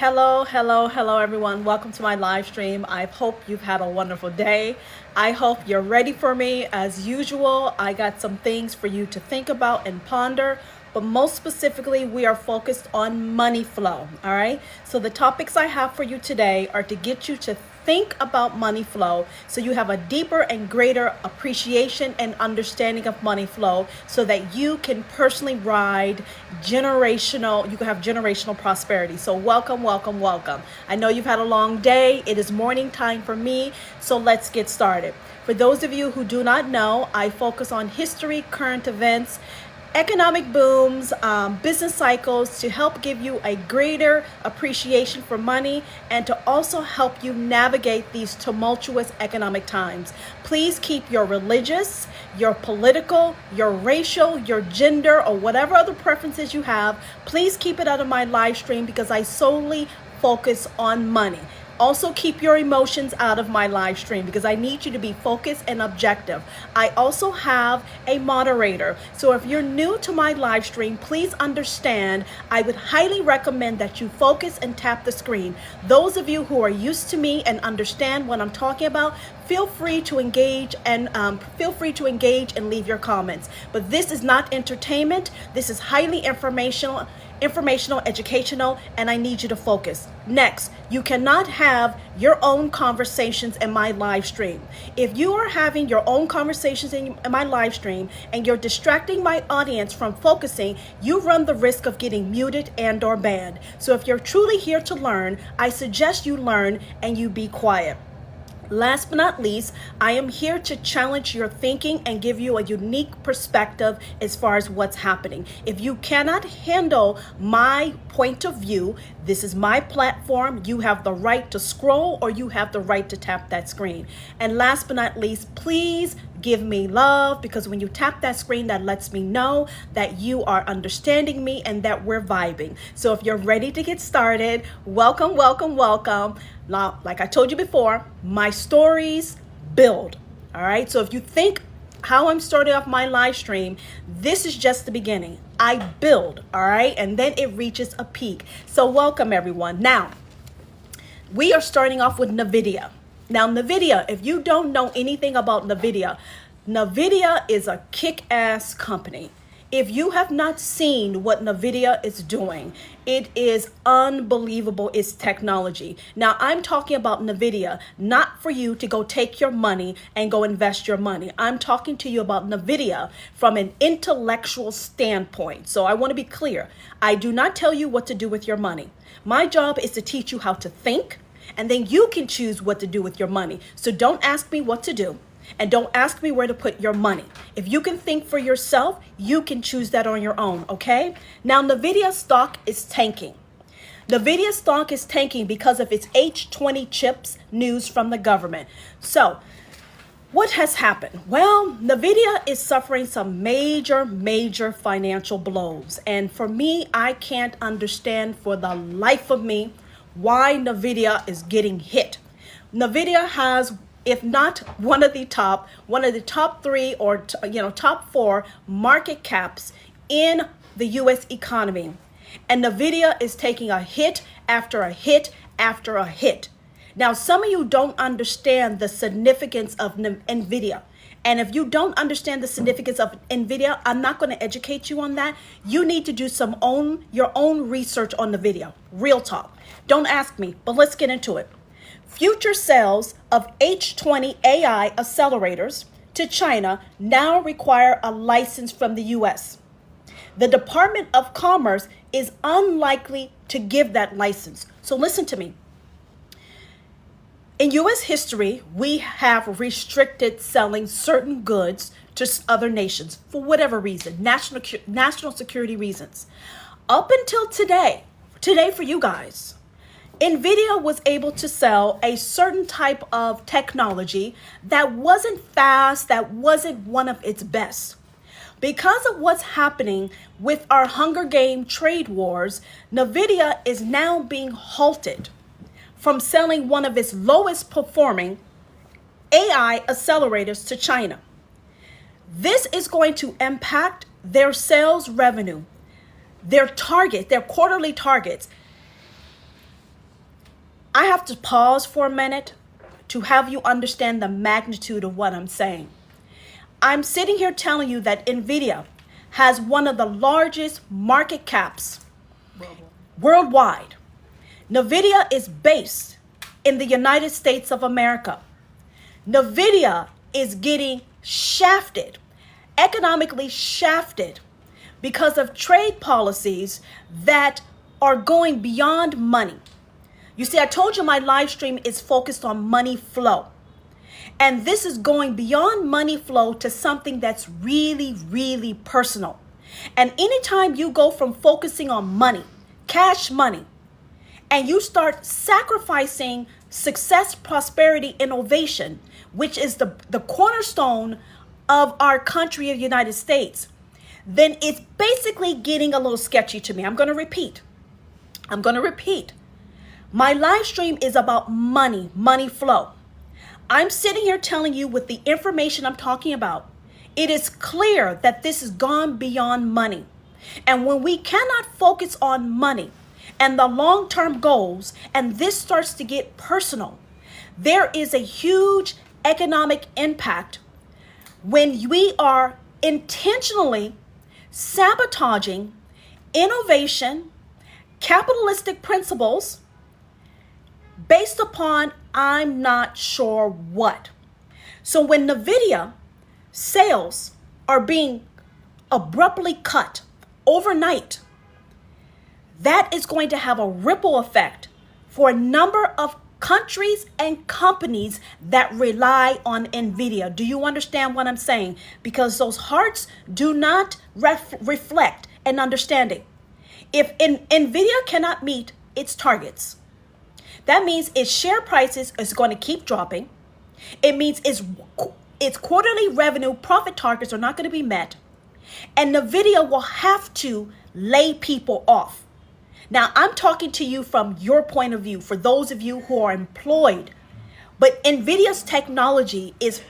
Hello, everyone. Welcome to my live stream. I hope you've had a wonderful day. I hope you're ready for me. As usual, I got some things for you to think about and ponder, but most specifically, we are focused on money flow. All right. So the topics I have for you today are to get you to think about money flow so you have a deeper and greater appreciation and understanding of money flow so that you can personally ride you can have generational prosperity. So welcome. I know you've had a long day. It is morning time for me. So let's get started. For those of you who do not know, I focus on history, current events, economic booms, business cycles to help give you a greater appreciation for money and to also help you navigate these tumultuous economic times. Please keep your religious, your political, your racial, your gender, or whatever other preferences you have. Please keep it out of my live stream because I solely focus on money. Also keep your emotions out of my live stream because I need you to be focused and objective. I also have a moderator. So if you're new to my live stream, please understand I would highly recommend that you focus and tap the screen. Those of you who are used to me and understand what I'm talking about, feel free to engage and leave your comments. But this is not entertainment. This is highly informational, educational, and I need you to focus. Next, you cannot have your own conversations in my live stream. If you are having your own conversations in my live stream and you're distracting my audience from focusing, you run the risk of getting muted and or banned. So if you're truly here to learn, I suggest you learn and you be quiet. Last but not least, I am here to challenge your thinking and give you a unique perspective as far as what's happening. If you cannot handle my point of view, this is my platform. You have the right to scroll or you have the right to tap that screen. And last but not least, please give me love because when you tap that screen, that lets me know that you are understanding me and that we're vibing. So if you're ready to get started, welcome. Now, like I told you before, my stories build. All right. So if you think how I'm starting off my live stream, this is just the beginning. I build. All right. And then it reaches a peak. So welcome, everyone. Now, we are starting off with NVIDIA. Now, NVIDIA, if you don't know anything about NVIDIA is a kick-ass company. If you have not seen what NVIDIA is doing, it is unbelievable, its technology. Now, I'm talking about NVIDIA, not for you to go take your money and go invest your money. I'm talking to you about NVIDIA from an intellectual standpoint. So I want to be clear. I do not tell you what to do with your money. My job is to teach you how to think, and then you can choose what to do with your money. So don't ask me what to do. And don't ask me where to put your money. If you can think for yourself, you can choose that on your own, okay? Now, NVIDIA stock is tanking. NVIDIA stock is tanking because of its H20 chips news from the government. So, what has happened? Well, NVIDIA is suffering some major financial blows. And for me, I can't understand for the life of me why NVIDIA is getting hit. NVIDIA has, if not one of the top three or top four market caps in the U.S. economy. And NVIDIA is taking a hit after a hit after a hit. Now, some of you don't understand the significance of NVIDIA. And if you don't understand the significance of NVIDIA, I'm not going to educate you on that. You need to do your own research on NVIDIA. Real talk. Don't ask me, but let's get into it. Future sales of H20 AI accelerators to China now require a license from the U.S. The Department of Commerce is unlikely to give that license. So listen to me. In U.S. history, we have restricted selling certain goods to other nations for whatever reason, national security reasons. Up until today for you guys, NVIDIA was able to sell a certain type of technology that wasn't fast, that wasn't one of its best. Because of what's happening with our Hunger Game trade wars, NVIDIA is now being halted from selling one of its lowest performing AI accelerators to China. This is going to impact their sales revenue, their quarterly targets. I have to pause for a minute to have you understand the magnitude of what I'm saying. I'm sitting here telling you that NVIDIA has one of the largest market caps worldwide. NVIDIA is based in the United States of America. NVIDIA is getting shafted, economically shafted, because of trade policies that are going beyond money. You see, I told you my live stream is focused on money flow. And this is going beyond money flow to something that's really, really personal. And anytime you go from focusing on money, cash money, and you start sacrificing success, prosperity, innovation, which is the cornerstone of our country of the United States, then it's basically getting a little sketchy to me. I'm going to repeat. My live stream is about money, money flow. I'm sitting here telling you with the information I'm talking about, it is clear that this has gone beyond money. And when we cannot focus on money and the long-term goals, and this starts to get personal, there is a huge economic impact when we are intentionally sabotaging innovation, capitalistic principles, based upon I'm not sure what. So when NVIDIA sales are being abruptly cut overnight, that is going to have a ripple effect for a number of countries and companies that rely on NVIDIA. Do you understand what I'm saying? Because those hearts do not reflect an understanding. If NVIDIA cannot meet its targets, that means its share prices is going to keep dropping. It means its quarterly revenue profit targets are not going to be met. And NVIDIA will have to lay people off. Now, I'm talking to you from your point of view, for those of you who are employed. But NVIDIA's technology is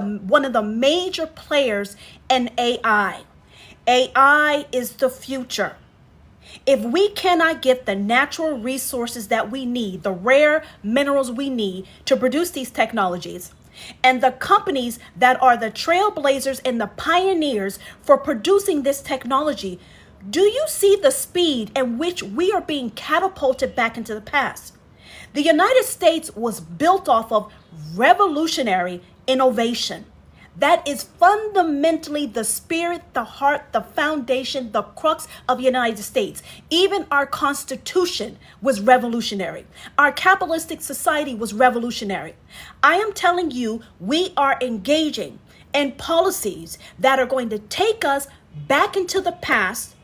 one of the major players in AI. AI is the future. If we cannot get the natural resources that we need, the rare minerals we need to produce these technologies, and the companies that are the trailblazers and the pioneers for producing this technology, do you see the speed in which we are being catapulted back into the past? The United States was built off of revolutionary innovation. That is fundamentally the spirit, the heart, the foundation, the crux of the United States. Even our Constitution was revolutionary. Our capitalistic society was revolutionary. I am telling you, we are engaging in policies that are going to take us back into the past,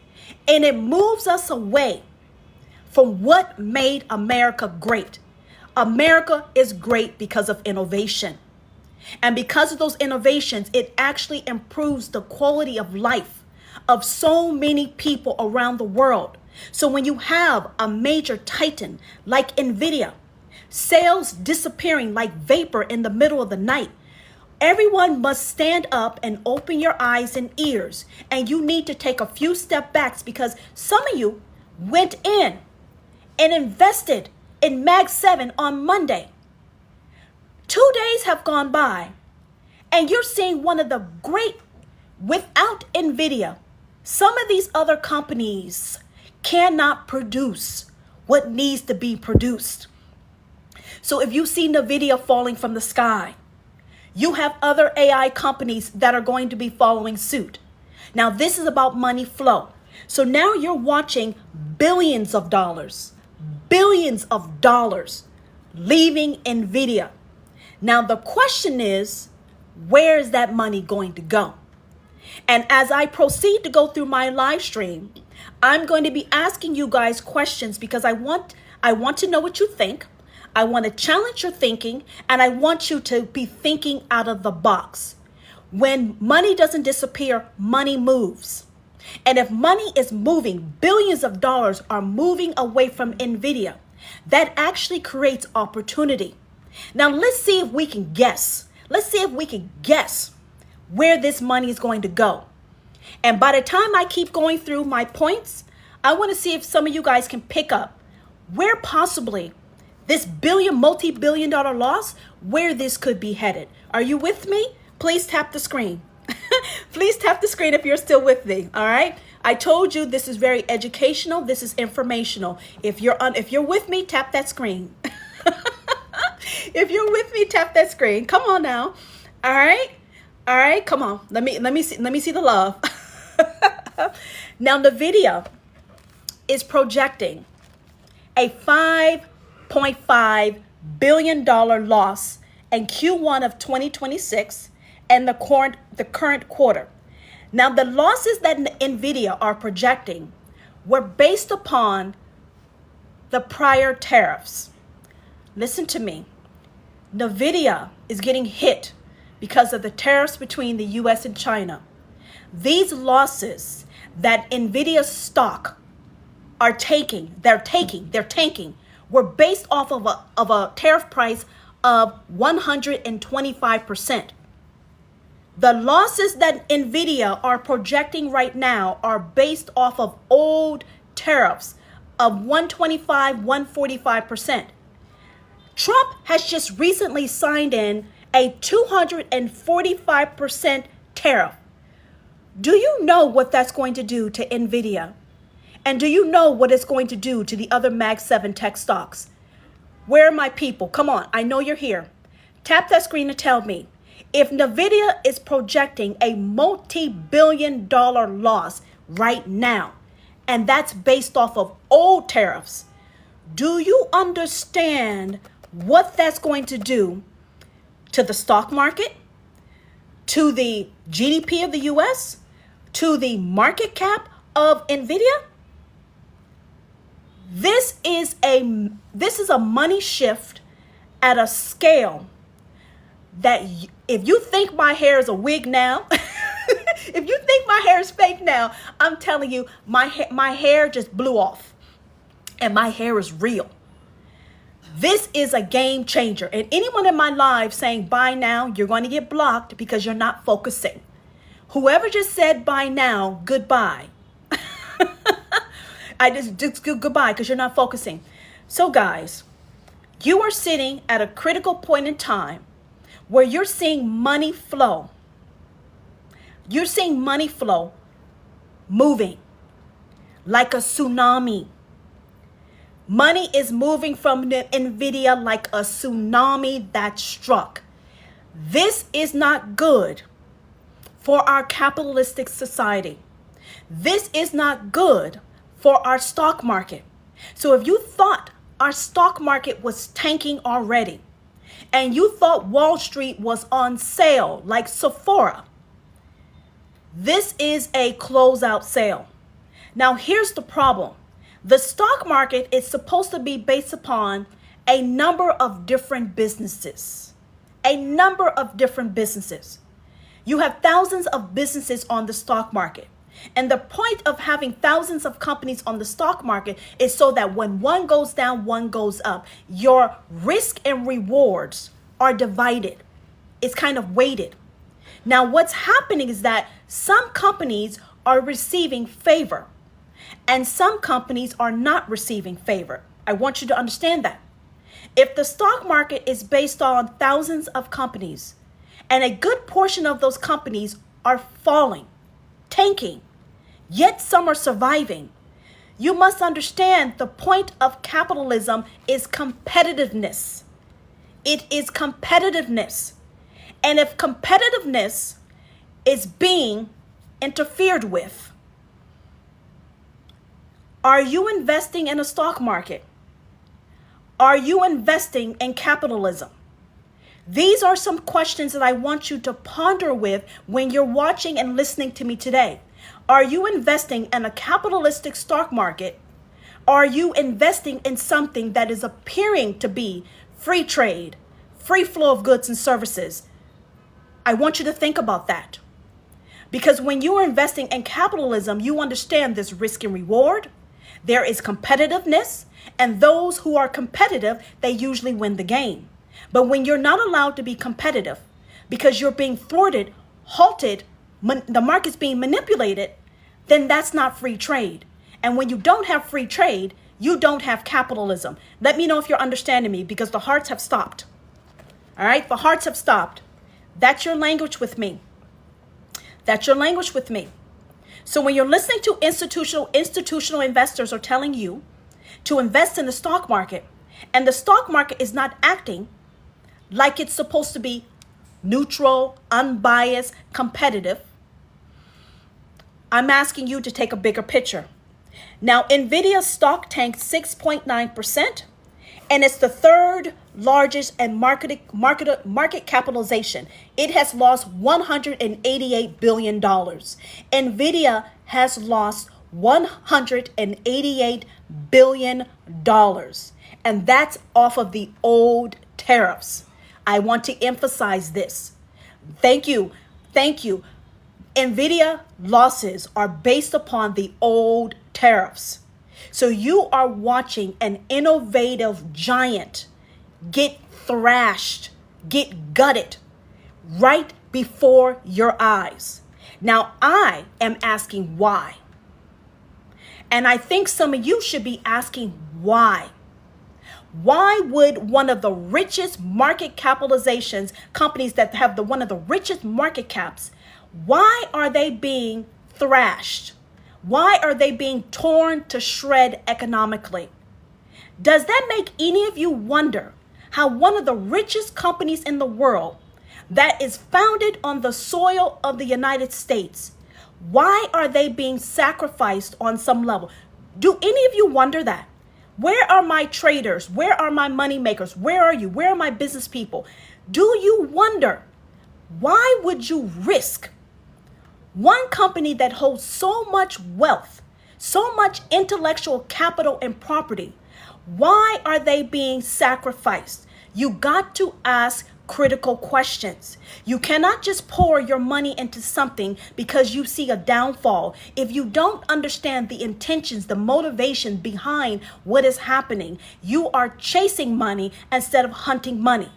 and it moves us away from what made America great. America is great because of innovation. And because of those innovations, it actually improves the quality of life of so many people around the world. So when you have a major titan like NVIDIA, sales disappearing like vapor in the middle of the night, everyone must stand up and open your eyes and ears. And you need to take a few step backs, because some of you went in and invested in Mag 7 on Monday. 2 days have gone by, and you're seeing one of the great, without NVIDIA, some of these other companies cannot produce what needs to be produced. So if you see NVIDIA falling from the sky, you have other AI companies that are going to be following suit. Now, this is about money flow. So now you're watching billions of dollars leaving NVIDIA. Now, the question is, where is that money going to go? And as I proceed to go through my live stream, I'm going to be asking you guys questions, because I want to know what you think. I want to challenge your thinking, and I want you to be thinking out of the box. When money doesn't disappear, money moves. And if money is moving, billions of dollars are moving away from NVIDIA, that actually creates opportunity. Now, let's see if we can guess. Let's see if we can guess where this money is going to go. And by the time I keep going through my points, I want to see if some of you guys can pick up where possibly this multi-billion dollar loss, where this could be headed. Are you with me? Please tap the screen. Please tap the screen if you're still with me. All right. I told you this is very educational. This is informational. If you're with me, tap that screen. If you're with me, tap that screen. Come on now. All right. All right. Come on. Let me see the love. Now, NVIDIA is projecting a $5.5 billion loss in Q1 of 2026 and the current quarter. Now, the losses that NVIDIA are projecting were based upon the prior tariffs. Listen to me. NVIDIA is getting hit because of the tariffs between the US and China. These losses that NVIDIA stock are tanking, were based off of a tariff price of 125%. The losses that NVIDIA are projecting right now are based off of old tariffs of 125, 145%. Trump has just recently signed in a 245% tariff. Do you know what that's going to do to NVIDIA? And do you know what it's going to do to the other Mag 7 tech stocks? Where are my people? Come on, I know you're here. Tap that screen to tell me. If NVIDIA is projecting a multi-billion dollar loss right now, and that's based off of old tariffs, do you understand what that's going to do to the stock market, to the GDP of the US, to the market cap of NVIDIA? This is a money shift at a scale that if you think my hair is a wig now, if you think my hair is fake now, I'm telling you, my hair just blew off and my hair is real. This is a game changer. And anyone in my live saying buy now, you're going to get blocked because you're not focusing. Whoever just said buy now, goodbye. Just goodbye because you're not focusing. So guys, you are sitting at a critical point in time where you're seeing money flow. You're seeing money flow moving like a tsunami. Money is moving from NVIDIA like a tsunami that struck. This is not good for our capitalistic society. This is not good for our stock market. So if you thought our stock market was tanking already, and you thought Wall Street was on sale like Sephora, this is a closeout sale. Now here's the problem. The stock market is supposed to be based upon a number of different businesses. A number of different businesses. You have thousands of businesses on the stock market. And the point of having thousands of companies on the stock market is so that when one goes down, one goes up. Your risk and rewards are divided. It's kind of weighted. Now, what's happening is that some companies are receiving favor and some companies are not receiving favor. I want you to understand that. If the stock market is based on thousands of companies and a good portion of those companies are falling, tanking, yet some are surviving, you must understand the point of capitalism is competitiveness. It is competitiveness. And if competitiveness is being interfered with, are you investing in a stock market? Are you investing in capitalism? These are some questions that I want you to ponder with when you're watching and listening to me today. Are you investing in a capitalistic stock market? Are you investing in something that is appearing to be free trade, free flow of goods and services? I want you to think about that. Because when you are investing in capitalism, you understand this risk and reward. There is competitiveness, and those who are competitive, they usually win the game. But when you're not allowed to be competitive because you're being thwarted, halted, the market's being manipulated, then that's not free trade. And when you don't have free trade, You don't have capitalism. Let me know if you're understanding me, because the hearts have stopped. All right, the hearts have stopped. That's your language with me. That's your language with me. So when you're listening to institutional investors are telling you to invest in the stock market, and the stock market is not acting like it's supposed to be neutral, unbiased, competitive, I'm asking you to take a bigger picture. Now, NVIDIA stock tanked 6.9%, and it's the third largest and market capitalization. It has lost $188 billion. NVIDIA has lost $188 billion. And that's off of the old tariffs. I want to emphasize this. Thank you. Thank you. NVIDIA losses are based upon the old tariffs. So you are watching an innovative giant get thrashed, get gutted right before your eyes. Now, I am asking why. And I think some of you should be asking why. Why would one of the richest market capitalizations, companies that have one of the richest market caps, why are they being thrashed? Why are they being torn to shred economically? Does that make any of you wonder how one of the richest companies in the world that is founded on the soil of the United States, why are they being sacrificed on some level? Do any of you wonder that? Where are my traders? Where are my money makers? Where are you? Where are my business people? Do you wonder, why would you risk one company that holds so much wealth, so much intellectual capital and property? Why are they being sacrificed? You got to ask critical questions. You cannot just pour your money into something because you see a downfall. If you don't understand the intentions, the motivation behind what is happening, you are chasing money instead of hunting money.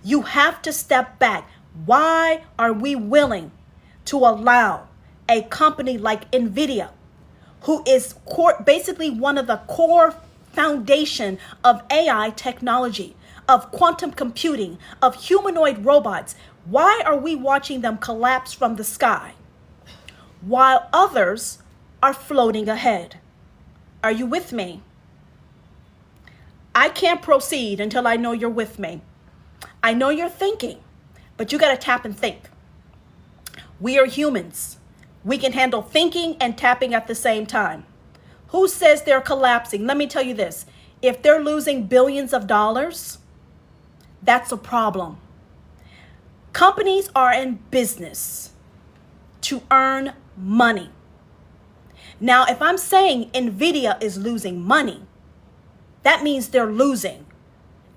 You have to step back. Why are we willing to allow a company like NVIDIA, who is basically one of the core foundation of AI technology, of quantum computing, of humanoid robots, why are we watching them collapse from the sky while others are floating ahead? Are you with me? I can't proceed until I know you're with me. I know you're thinking, but you got to tap and think. We are humans. We can handle thinking and tapping at the same time. Who says they're collapsing? Let me tell you this. If they're losing billions of dollars, that's a problem. Companies are in business to earn money. Now, if I'm saying NVIDIA is losing money, that means they're losing.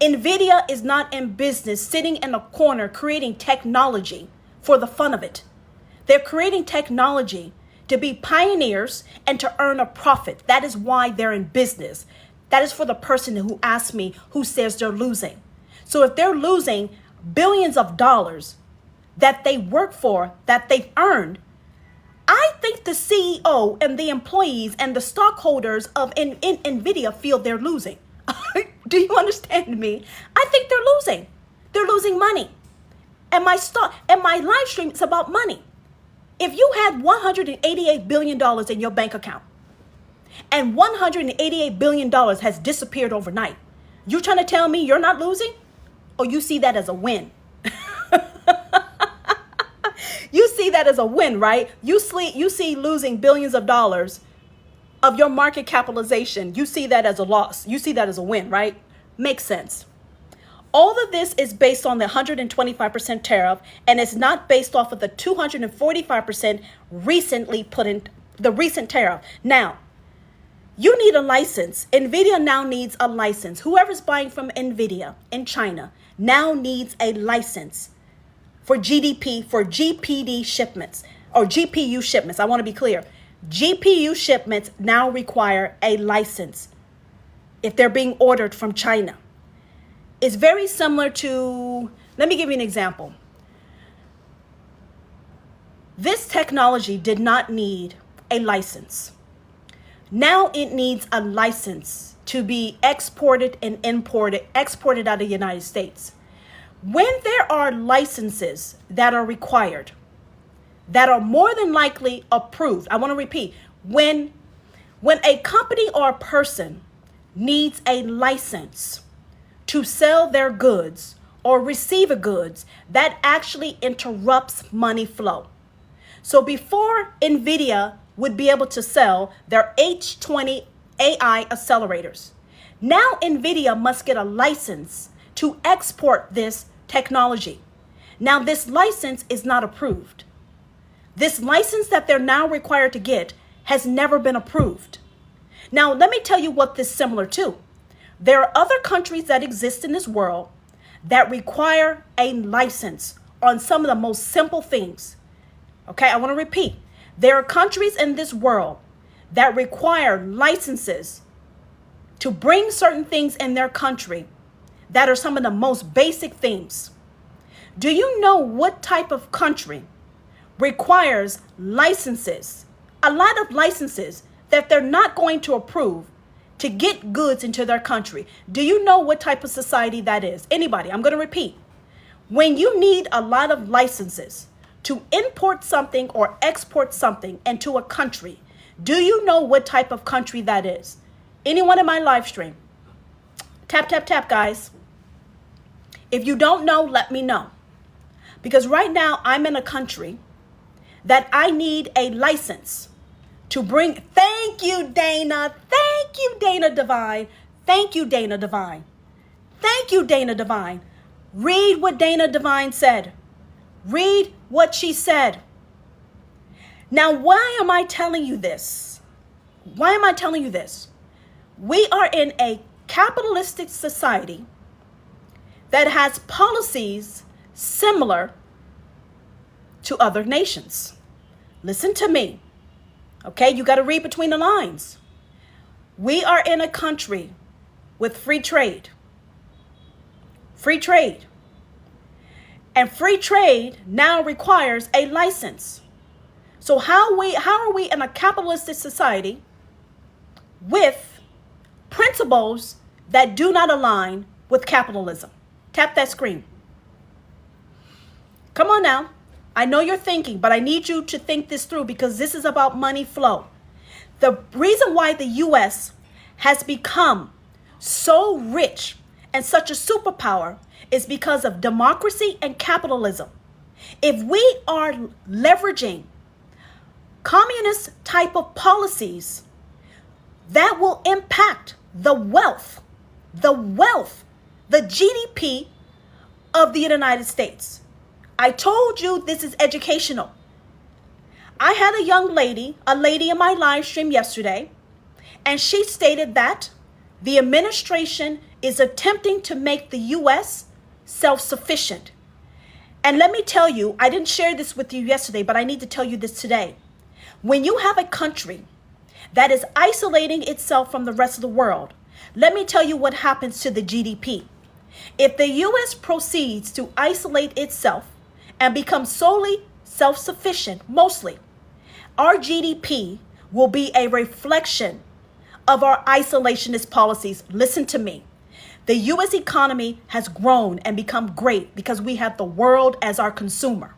NVIDIA is not in business sitting in a corner creating technology for the fun of it. They're creating technology to be pioneers and to earn a profit. That is why they're in business. That is for the person who asked me, who says they're losing. So if they're losing billions of dollars that they work for, that they've earned, I think the CEO and the employees and the stockholders of NVIDIA feel they're losing. Do you understand me? I think they're losing. They're losing money. And my live stream is about money. If you had $188 billion in your bank account and $188 billion has disappeared overnight, you trying to tell me you're not losing? Or you see that as a win? You see that as a win, right? You see losing billions of dollars of your market capitalization. You see that as a loss. You see that as a win, right? Makes sense. All of this is based on the 125% tariff, and it's not based off of the 245% recently put in the recent tariff. Now, you need a license. NVIDIA now needs a license. Whoever's buying from NVIDIA in China now needs a license for GPD shipments or GPU shipments. I want to be clear. GPU shipments now require a license if they're being ordered from China. It's very similar to, let me give you an example. This technology did not need a license. Now it needs a license to be exported and exported out of the United States. When there are licenses that are required, that are more than likely approved, I want to repeat, when a company or a person needs a license to sell their goods or receive a goods, that actually interrupts money flow. So before NVIDIA would be able to sell their H20 AI accelerators, now NVIDIA must get a license to export this technology. Now this license is not approved. This license that they're now required to get has never been approved. Now let me tell you what this is similar to. There are other countries that exist in this world that require a license on some of the most simple things. Okay, I want to repeat. There are countries in this world that require licenses to bring certain things in their country that are some of the most basic things. Do you know what type of country requires licenses, a lot of licenses that they're not going to approve to get goods into their country? Do you know what type of society that is? Anybody? I'm going to repeat. When you need a lot of licenses to import something or export something into a country, do you know what type of country that is? Anyone in my live stream? Tap, tap, tap, guys. If you don't know, let me know. Because right now I'm in a country that I need a license to bring. Thank you, Dana. Thank you, Dana Divine. Thank you, Dana Divine. Thank you, Dana Divine. Read what Dana Divine said. Read what she said. Now, why am I telling you this? Why am I telling you this? We are in a capitalistic society that has policies similar to other nations. Listen to me. Okay, you got to read between the lines. We are in a country with free trade. Free trade. And free trade now requires a license. So how are we in a capitalistic society with principles that do not align with capitalism? Tap that screen. Come on now. I know you're thinking, but I need you to think this through because this is about money flow. The reason why the U.S. has become so rich and such a superpower is because of democracy and capitalism. If we are leveraging communist type of policies, that will impact the wealth, the GDP of the United States. I told you this is educational. I had a young lady, a lady in my live stream yesterday, and she stated that the administration is attempting to make the U.S. self-sufficient. And let me tell you, I didn't share this with you yesterday, but I need to tell you this today. When you have a country that is isolating itself from the rest of the world, let me tell you what happens to the GDP. If the U.S. proceeds to isolate itself and become solely self-sufficient, mostly, our GDP will be a reflection of our isolationist policies. Listen to me. The U.S. economy has grown and become great because we have the world as our consumer.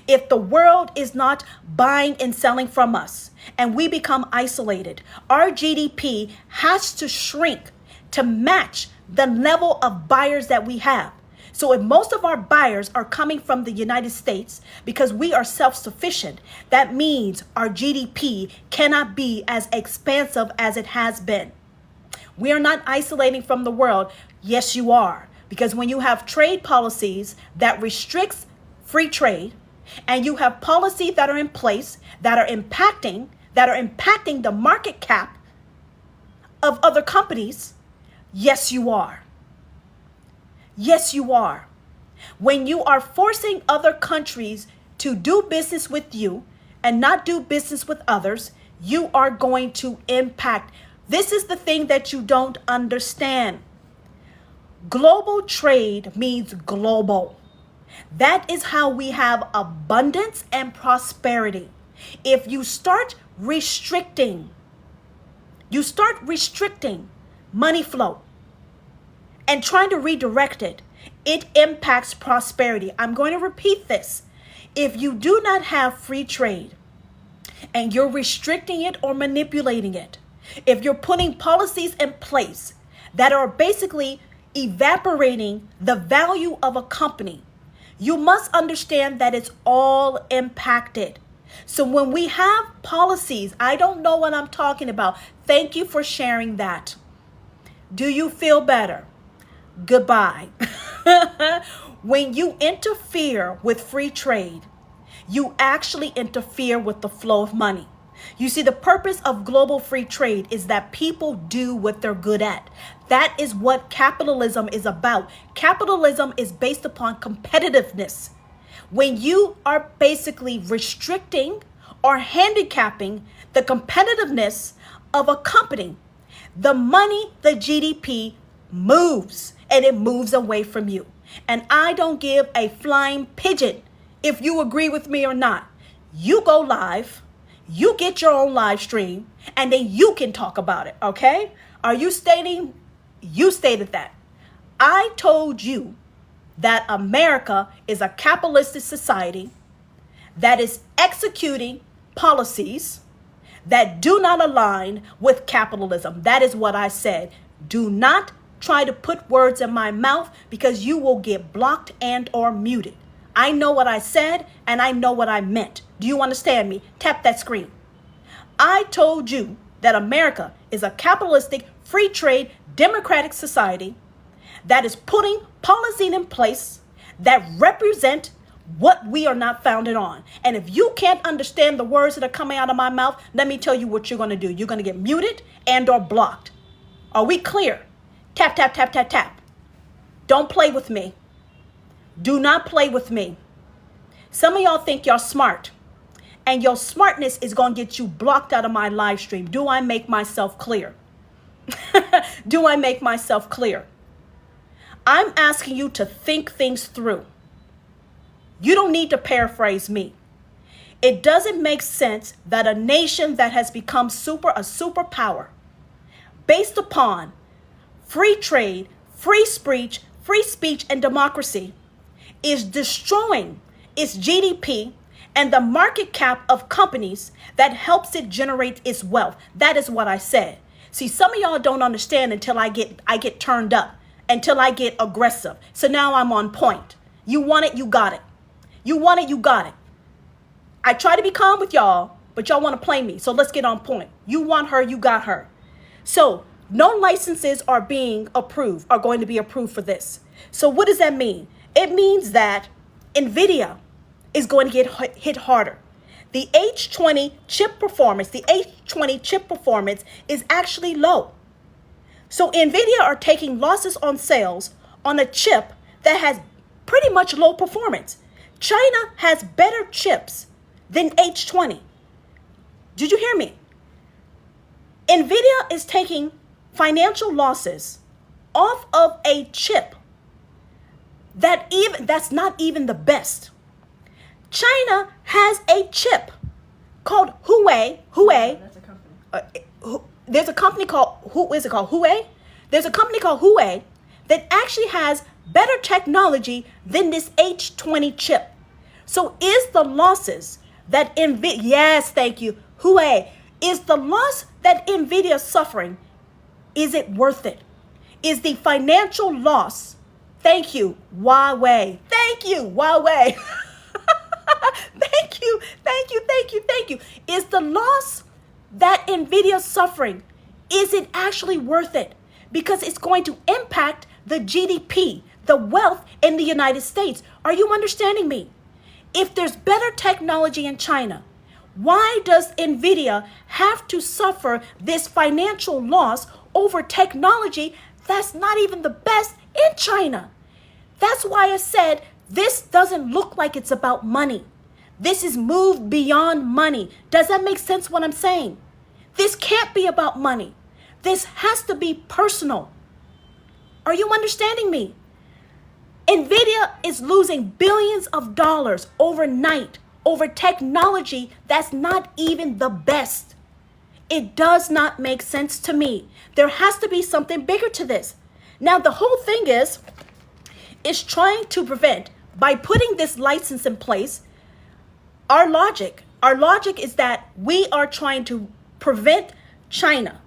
If the world is not buying and selling from us and we become isolated, our GDP has to shrink to match the level of buyers that we have. So if most of our buyers are coming from the United States because we are self-sufficient, that means our GDP cannot be as expansive as it has been. We are not isolating from the world. Yes, you are. Because when you have trade policies that restricts free trade, and you have policies that are in place that are impacting the market cap of other companies, yes, you are. Yes, you are. When you are forcing other countries to do business with you and not do business with others, you are going to impact. This is the thing that you don't understand. Global trade means global. That is how we have abundance and prosperity. If you start restricting you start restricting money flow and trying to redirect it, it impacts prosperity. I'm going to repeat this. If you do not have free trade and you're restricting it or manipulating it, if you're putting policies in place that are basically evaporating the value of a company, you must understand that it's all impacted. So when we have policies, I don't know what I'm talking about. Thank you for sharing that. Do you feel better? Goodbye. When you interfere with free trade, you actually interfere with the flow of money. You see, the purpose of global free trade is that people do what they're good at. That is what capitalism is about. Capitalism is based upon competitiveness. When you are basically restricting or handicapping the competitiveness of a company, the money, the GDP moves, and it moves away from you. And I don't give a flying pigeon if you agree with me or not. You go live, you get your own live stream, and then you can talk about it, okay? Are you stating? You stated that. I told you that America is a capitalistic society that is executing policies that do not align with capitalism. That is what I said. Do not try to put words in my mouth because you will get blocked and or muted. I know what I said and I know what I meant. Do you understand me? Tap that screen. I told you that America is a capitalistic, free trade, democratic society that is putting policies in place that represent what we are not founded on. And if you can't understand the words that are coming out of my mouth, let me tell you what you're going to do. You're going to get muted and or blocked. Are we clear? Tap, tap, tap, tap, tap. Don't play with me. Do not play with me. Some of y'all think y'all smart, and your smartness is going to get you blocked out of my live stream. Do I make myself clear? Do I make myself clear? I'm asking you to think things through. You don't need to paraphrase me. It doesn't make sense that a nation that has become a superpower based upon free trade, free speech, and democracy is destroying its GDP and the market cap of companies that helps it generate its wealth. That is what I said. See, some of y'all don't understand until I get turned up, until I get aggressive. So now I'm on point. You want it, you got it. You want it, you got it. I try to be calm with y'all, but y'all want to play me. So let's get on point. You want her, you got her. So no licenses are going to be approved for this. So what does that mean? It means that NVIDIA is going to get hit harder. The H20 chip performance is actually low. So NVIDIA are taking losses on sales on a chip that has pretty much low performance. China has better chips than H20. Did you hear me? NVIDIA is taking financial losses off of a chip that's not even the best. China has a chip called Huawei. That's a company. There's a company called Huawei. There's a company called Huawei that actually has better technology than this H20 chip. So is the losses that NVIDIA, yes, thank you, Huawei, is the loss that NVIDIA is suffering, is it worth it? Is the financial loss, thank you, Huawei, thank you. Is the loss that NVIDIA is suffering, is it actually worth it? Because it's going to impact the GDP, the wealth in the United States. Are you understanding me? If there's better technology in China, why does NVIDIA have to suffer this financial loss over technology that's not even the best in China? That's why I said this doesn't look like it's about money. This is moved beyond money. Does that make sense what I'm saying? This can't be about money. This has to be personal. Are you understanding me? NVIDIA is losing billions of dollars overnight over technology that's not even the best. It does not make sense to me. There has to be something bigger to this. Now, the whole thing is trying to prevent, by putting this license in place, our logic is that we are trying to prevent China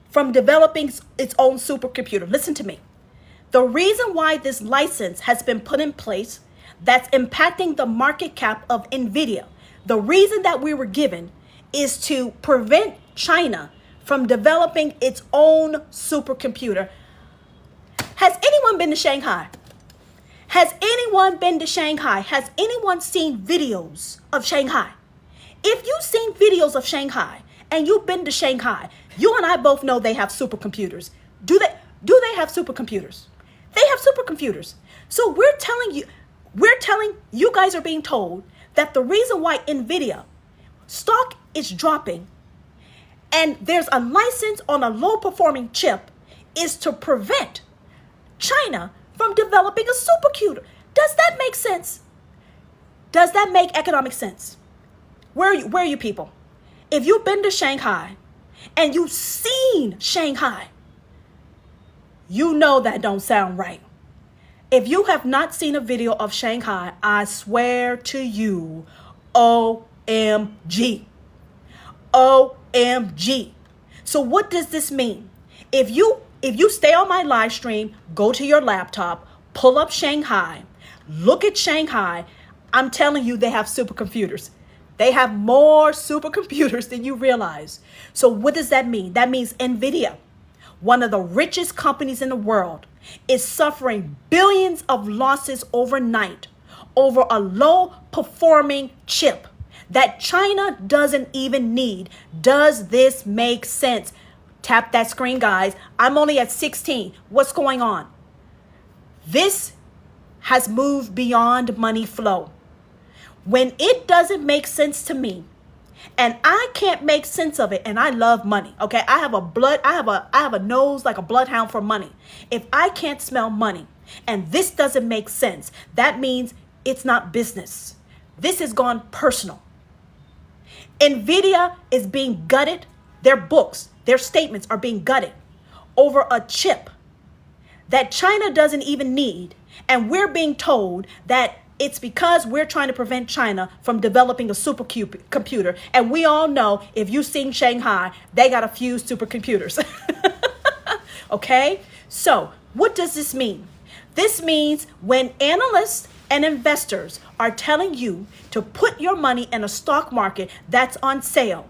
from developing its own supercomputer. Listen to me. The reason why this license has been put in place that's impacting the market cap of NVIDIA, the reason that we were given is to prevent China from developing its own supercomputer. Has anyone been to Shanghai? Has anyone been to Shanghai? Has anyone seen videos of Shanghai? If you've seen videos of Shanghai and you've been to Shanghai, you and I both know they have supercomputers. Do they have supercomputers? They have supercomputers. So we're telling you guys are being told that the reason why NVIDIA stock is dropping and there's a license on a low performing chip is to prevent China from developing a supercomputer. Does that make sense? Does that make economic sense? Where are you people? If you've been to Shanghai and you've seen Shanghai, you know that don't sound right. If you have not seen a video of Shanghai, I swear to you, OMG. OMG. So what does this mean? If you stay on my live stream, go to your laptop, pull up Shanghai, look at Shanghai, I'm telling you they have supercomputers. They have more supercomputers than you realize. So what does that mean? That means NVIDIA, one of the richest companies in the world, is suffering billions of losses overnight over a low performing chip that China doesn't even need. Does this make sense? Tap that screen, guys. I'm only at 16. What's going on? This has moved beyond money flow. When it doesn't make sense to me, and I can't make sense of it, and I love money, okay? I have a nose like a bloodhound for money. If I can't smell money and this doesn't make sense, that means it's not business. This has gone personal. NVIDIA is being gutted. Their books, their statements are being gutted over a chip that China doesn't even need. And we're being told that it's because we're trying to prevent China from developing a supercomputer. And we all know, if you've seen Shanghai, they got a few supercomputers. Okay? So what does this mean? This means when analysts and investors are telling you to put your money in a stock market that's on sale,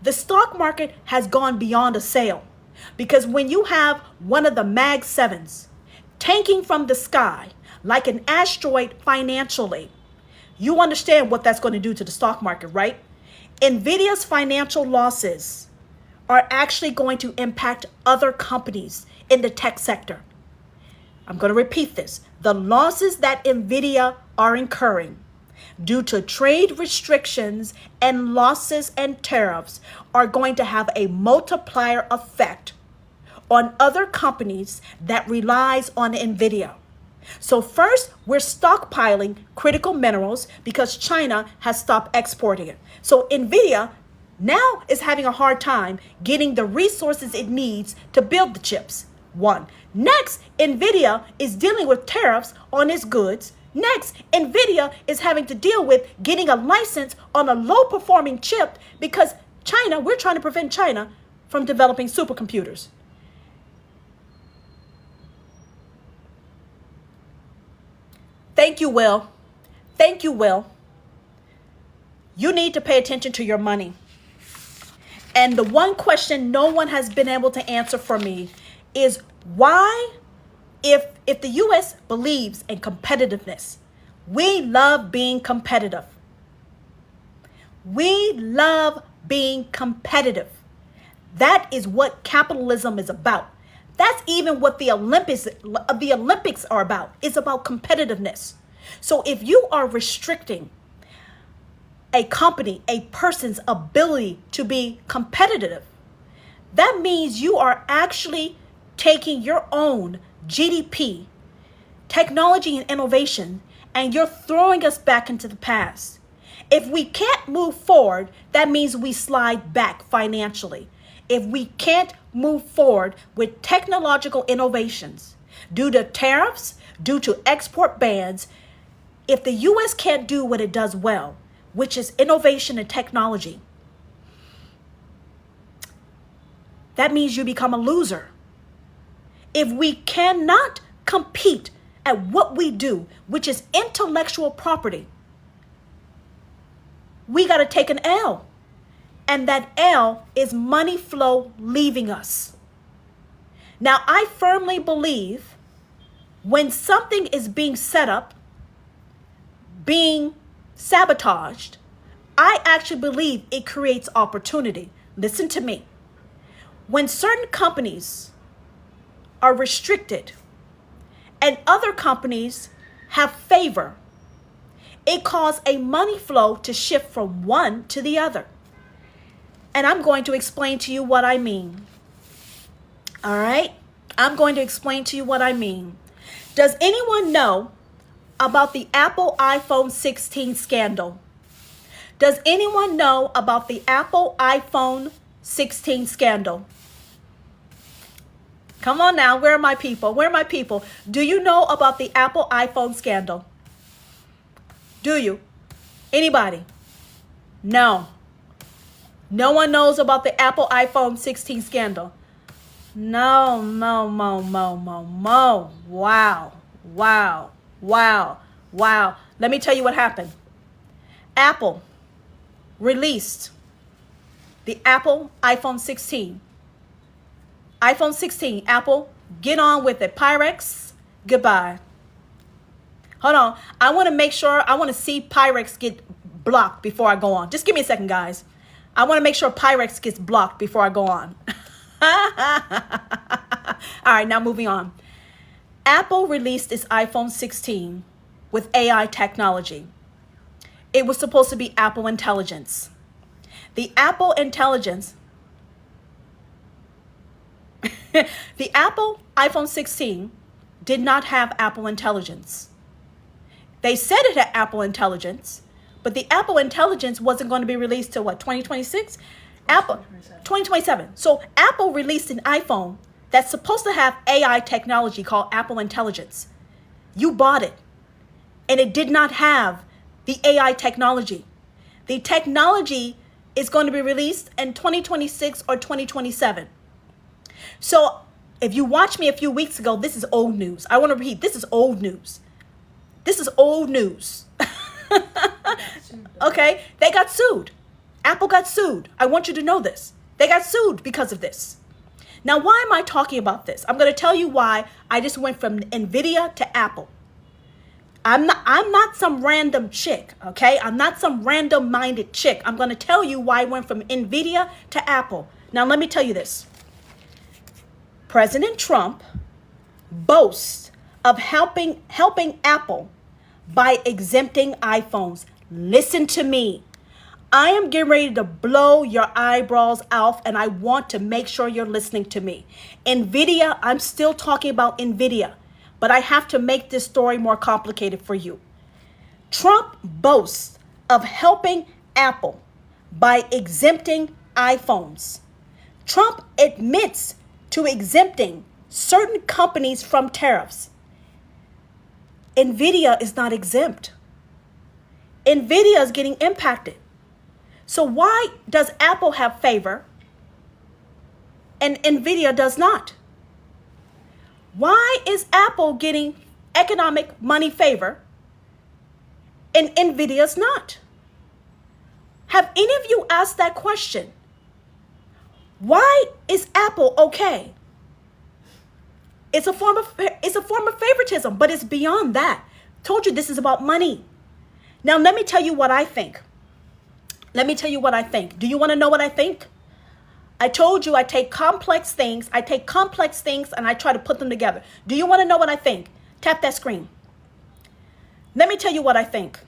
the stock market has gone beyond a sale. Because when you have one of the Mag 7s tanking from the sky like an asteroid financially, you understand what that's going to do to the stock market, right? NVIDIA's financial losses are actually going to impact other companies in the tech sector. I'm going to repeat this. The losses that NVIDIA are incurring due to trade restrictions and losses and tariffs are going to have a multiplier effect on other companies that relies on NVIDIA. So first, we're stockpiling critical minerals because China has stopped exporting it. So NVIDIA now is having a hard time getting the resources it needs to build the chips. One. Next, NVIDIA is dealing with tariffs on its goods. Next, NVIDIA is having to deal with getting a license on a low-performing chip because China, we're trying to prevent China from developing supercomputers. Thank you, Will. Thank you, Will. You need to pay attention to your money. And the one question no one has been able to answer for me is why, if the U.S. believes in competitiveness, we love being competitive. We love being competitive. That is what capitalism is about. That's even what the Olympics are about. It's about competitiveness. So if you are restricting a company, a person's ability to be competitive, that means you are actually taking your own GDP, technology and innovation, and you're throwing us back into the past. If we can't move forward, that means we slide back financially. if we can't move forward with technological innovations due to tariffs, due to export bans, if the U.S. can't do what it does well, which is innovation and technology, that means you become a loser. If we cannot compete at what we do, which is intellectual property, we got to take an L. And that L is money flow leaving us. Now, I firmly believe when something is being set up, being sabotaged, I actually believe it creates opportunity. Listen to me. When certain companies are restricted and other companies have favor, it causes a money flow to shift from one to the other. And I'm going to explain to you what I mean. All right? I'm going to explain to you what I mean. Does anyone know about the Apple iPhone 16 scandal? Does anyone know about the Apple iPhone 16 scandal? Come on now, where are my people? Where are my people? Do you know about the Apple iPhone scandal? Do you? Anybody? No. No one knows about the Apple iPhone 16 scandal. No. Wow. Let me tell you what happened. Apple released the Apple iPhone 16. iPhone 16, Apple, get on with it. Pyrex, goodbye. Hold on. I want to make sure, I want to see Pyrex get blocked before I go on. Just give me a second, guys. I want to make sure Pyrex gets blocked before I go on. All right, now moving on. Apple released its iPhone 16 with AI technology. It was supposed to be Apple Intelligence. The Apple Intelligence, the Apple iPhone 16 did not have Apple Intelligence. They said it had Apple Intelligence, but the Apple Intelligence wasn't going to be released till what, 2026? Apple 2027. So Apple released an iPhone that's supposed to have AI technology called Apple Intelligence. You bought it, and it did not have the AI technology. The technology is going to be released in 2026 or 2027. So if you watched me a few weeks ago, this is old news. I want to repeat, this is old news. This is old news. Okay, they got sued. Apple got sued. I want you to know this. They got sued because of this. Now, why am I talking about this? I'm going to tell you why I just went from NVIDIA to Apple. I'm not some random chick, okay? I'm not some random-minded chick. I'm going to tell you why I went from NVIDIA to Apple. Now, let me tell you this. President Trump boasts of helping Apple by exempting iPhones. Listen to me. I am getting ready to blow your eyebrows off, and I want to make sure you're listening to me. NVIDIA, I'm still talking about NVIDIA, but I have to make this story more complicated for you. Trump boasts of helping Apple by exempting iPhones. Trump admits to exempting certain companies from tariffs. NVIDIA is not exempt. NVIDIA is getting impacted. So why does Apple have favor and NVIDIA does not? Why is Apple getting economic money favor and NVIDIA's not? Have any of you asked that question? Why is Apple okay? It's a form of favoritism, but it's beyond that. Told you this is about money. Now let me tell you what I think. Let me tell you what I think. Do you want to know what I think? I told you I take complex things and I try to put them together. Do you want to know what I think? Tap that screen. Let me tell you what I think.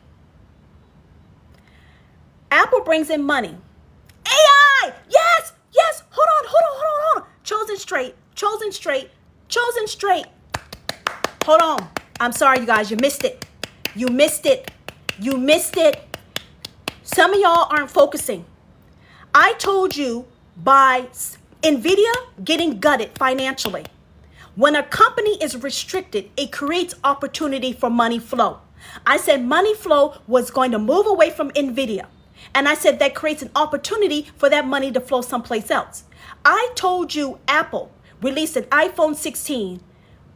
Apple brings in money. AI! Yes! Hold on. Chosen straight. Hold on. I'm sorry, you guys. You missed it. Some of y'all aren't focusing. I told you by NVIDIA getting gutted financially. When a company is restricted, it creates opportunity for money flow. I said money flow was going to move away from NVIDIA. And I said that creates an opportunity for that money to flow someplace else. I told you Apple released an iPhone 16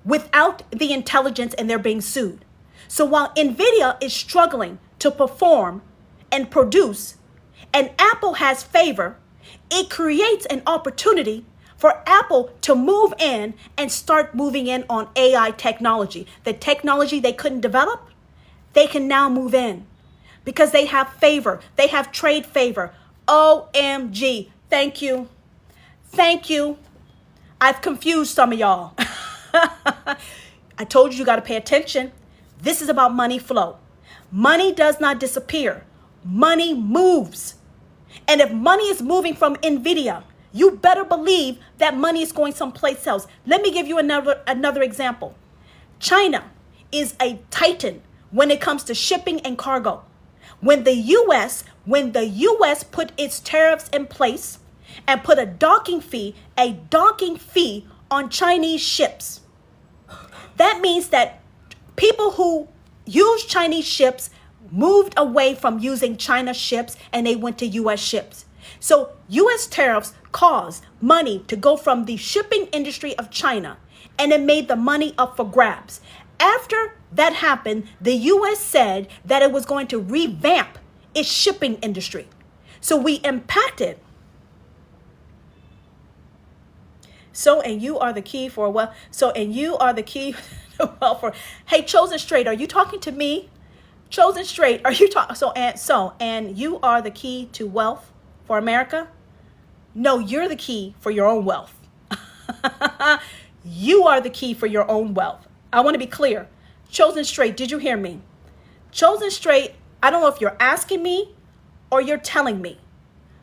without the intelligence and they're being sued. So while NVIDIA is struggling to perform and produce, and Apple has favor, it creates an opportunity for Apple to move in and start moving in on AI technology. The technology they couldn't develop, they can now move in because they have favor. They have trade favor. OMG. Thank you. Thank you. I've confused some of y'all. I told you got to pay attention. This is about money flow. Money does not disappear. Money moves. And if money is moving from NVIDIA, you better believe that money is going someplace else. Let me give you another example. China is a titan when it comes to shipping and cargo. When the US put its tariffs in place and put a docking fee on Chinese ships, that means that people who use Chinese ships moved away from using China ships and they went to US ships. So US tariffs caused money to go from the shipping industry of China, and it made the money up for grabs. After that happened, the US said that it was going to revamp its shipping industry. So we impacted. And you are the key for wealth. And you are the key to wealth for. Hey, Chosen Straight, are you talking to me? Chosen Straight, are you talking? And you are the key to wealth for America? No, you're the key for your own wealth. You are the key for your own wealth. I want to be clear. Chosen Straight, did you hear me? Chosen Straight, I don't know if you're asking me or you're telling me,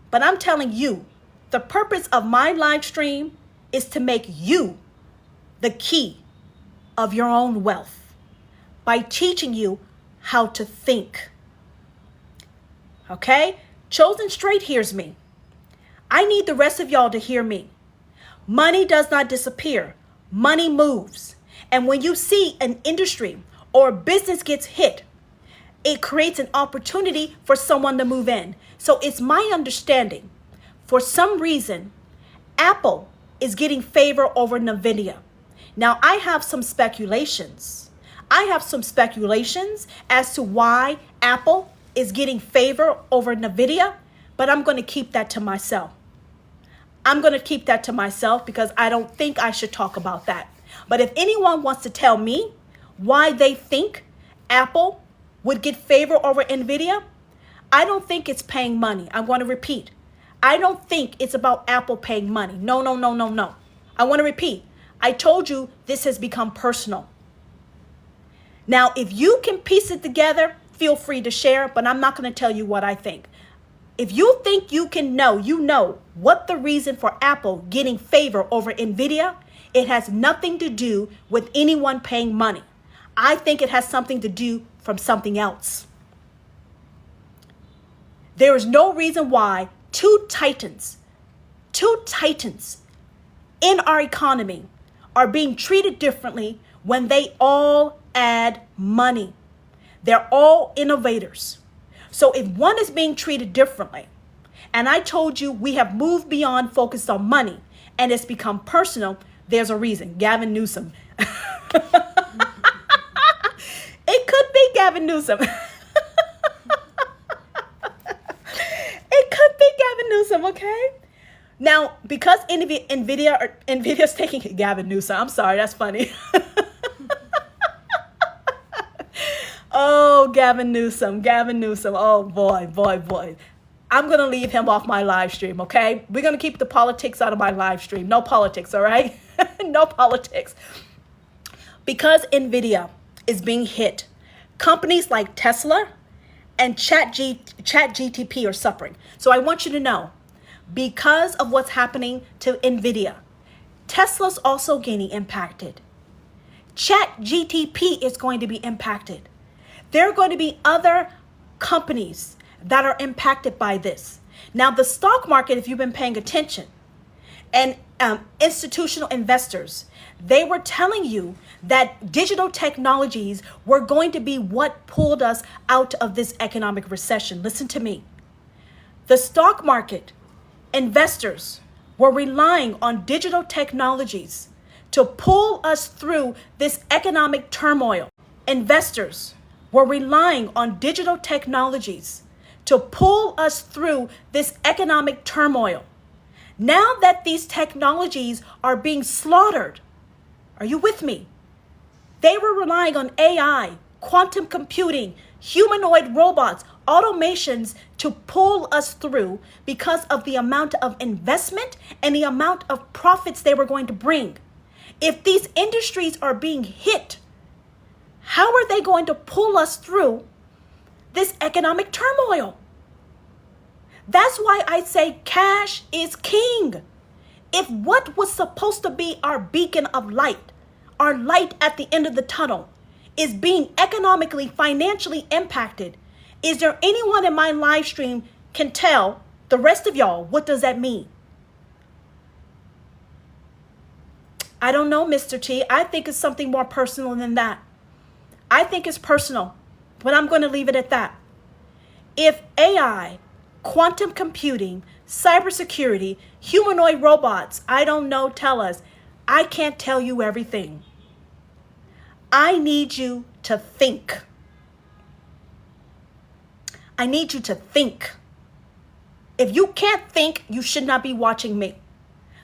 but I'm telling you, the purpose of my live stream is to make you the key of your own wealth by teaching you how to think. Okay? Chosen Straight hears me. I need the rest of y'all to hear me. Money does not disappear. Money moves. And when you see an industry or a business gets hit, it creates an opportunity for someone to move in. So it's my understanding, for some reason, Apple is getting favor over NVIDIA. Now, I have some speculations. As to why Apple is getting favor over NVIDIA, but I'm going to keep that to myself. Because I don't think I should talk about that. But if anyone wants to tell me why they think Apple would get favor over NVIDIA, I don't think it's paying money. I'm going to repeat. I don't think it's about Apple paying money. No. I want to repeat. I told you this has become personal. Now, if you can piece it together, feel free to share, but I'm not going to tell you what I think. If you think you can know, you know what the reason for Apple getting favor over NVIDIA, it has nothing to do with anyone paying money. I think it has something to do from something else. There is no reason why two titans in our economy are being treated differently when they all add money. They're all innovators. So if one is being treated differently, and I told you we have moved beyond focused on money and it's become personal, there's a reason. Gavin Newsom. It could be Gavin Newsom. It could be Gavin Newsom, okay? Now, because NVIDIA's taking Gavin Newsom, I'm sorry, that's funny. Oh, Gavin Newsom. Oh, boy. I'm going to leave him off my live stream, okay? We're going to keep the politics out of my live stream. No politics, all right? No politics. Because NVIDIA is being hit, companies like Tesla and ChatGPT are suffering. So I want you to know, because of what's happening to NVIDIA, Tesla's also getting impacted. ChatGPT is going to be impacted. There are going to be other companies that are impacted by this. Now, the stock market, if you've been paying attention, and institutional investors. They were telling you that digital technologies were going to be what pulled us out of this economic recession. Listen to me. The stock market, investors were relying on digital technologies to pull us through this economic turmoil. Investors were relying on digital technologies to pull us through this economic turmoil. Now that these technologies are being slaughtered, are you with me? They were relying on AI, quantum computing, humanoid robots, automations to pull us through because of the amount of investment and the amount of profits they were going to bring. If these industries are being hit, how are they going to pull us through this economic turmoil? That's why I say cash is king. If what was supposed to be our beacon of light, our light at the end of the tunnel, is being economically, financially impacted, is there anyone in my live stream can tell the rest of y'all what does that mean? I don't know, Mr. T. I think it's something more personal than that. I think it's personal, but I'm going to leave it at that. If AI, quantum computing, cybersecurity, humanoid robots, I don't know, tell us, I can't tell you everything. I need you to think. I need you to think. If you can't think, you should not be watching me.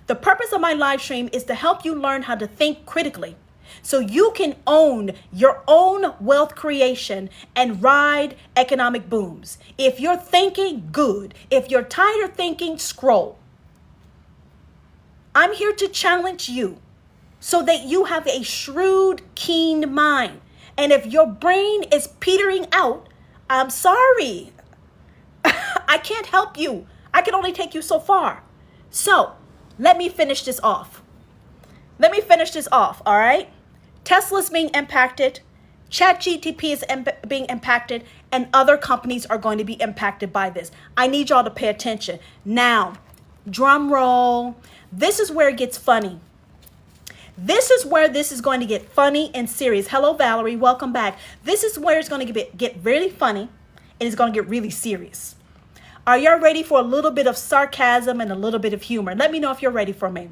The purpose of my live stream is to help you learn how to think critically so you can own your own wealth creation and ride economic booms. If you're thinking, good. If you're tired of thinking, scroll. I'm here to challenge you so that you have a shrewd, keen mind. And if your brain is petering out, I'm sorry. I can't help you. I can only take you so far. So let me finish this off. All right? Tesla's being impacted. ChatGPT is being impacted. And other companies are going to be impacted by this. I need y'all to pay attention. Now, drum roll. This is where it gets funny. This is where this is going to get funny and serious. Hello, Valerie. Welcome back. This is where it's going to get really funny and it's going to get really serious. Are y'all ready for a little bit of sarcasm and a little bit of humor? Let me know if you're ready for me.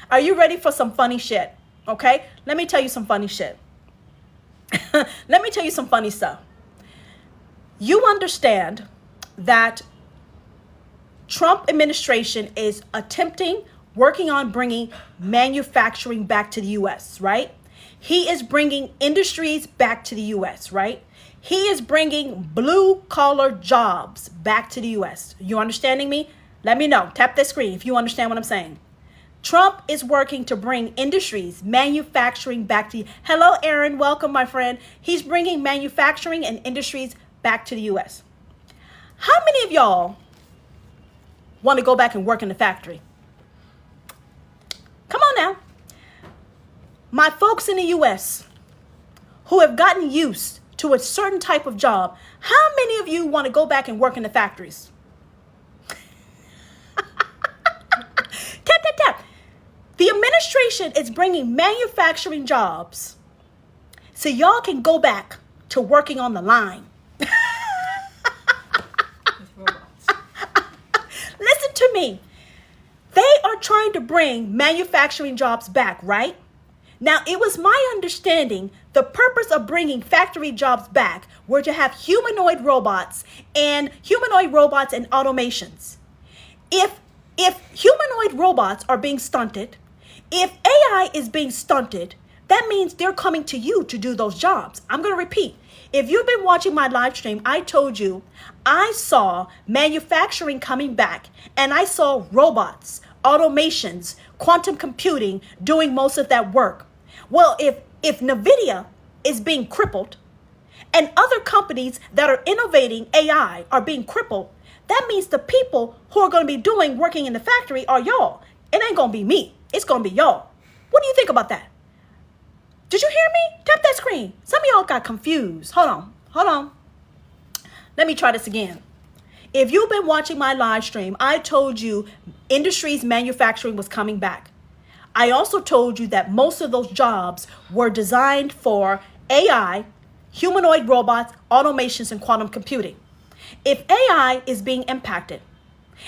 Are you ready for some funny shit? Okay, let me tell you some funny shit. Let me tell you some funny stuff. You understand that Trump administration is working on bringing manufacturing back to the U.S., right? He is bringing industries back to the U.S., right? He is bringing blue-collar jobs back to the U.S. You understanding me? Let me know. Tap that screen if you understand what I'm saying. Trump is working to bring industries, manufacturing back to... Hello, Aaron. Welcome, my friend. He's bringing manufacturing and industries back to the U.S. How many of y'all want to go back and work in the factory? Come on now. My folks in the U.S. who have gotten used to a certain type of job, how many of you want to go back and work in the factories? Tap, tap, tap. The administration is bringing manufacturing jobs so y'all can go back to working on the line. Listen to me. They are trying to bring manufacturing jobs back, right? Now, it was my understanding the purpose of bringing factory jobs back were to have humanoid robots and automations. If humanoid robots are being stunted, if AI is being stunted, that means they're coming to you to do those jobs. I'm going to repeat. If you've been watching my live stream, I told you I saw manufacturing coming back and I saw robots, automations, quantum computing doing most of that work. Well, if NVIDIA is being crippled and other companies that are innovating AI are being crippled, that means the people who are going to be working in the factory are y'all. It ain't going to be me. It's going to be y'all. What do you think about that? Did you hear me? Tap that screen. Some of y'all got confused. Hold on. Let me try this again. If you've been watching my live stream, I told you industries manufacturing was coming back. I also told you that most of those jobs were designed for AI, humanoid robots, automations, and quantum computing. If AI is being impacted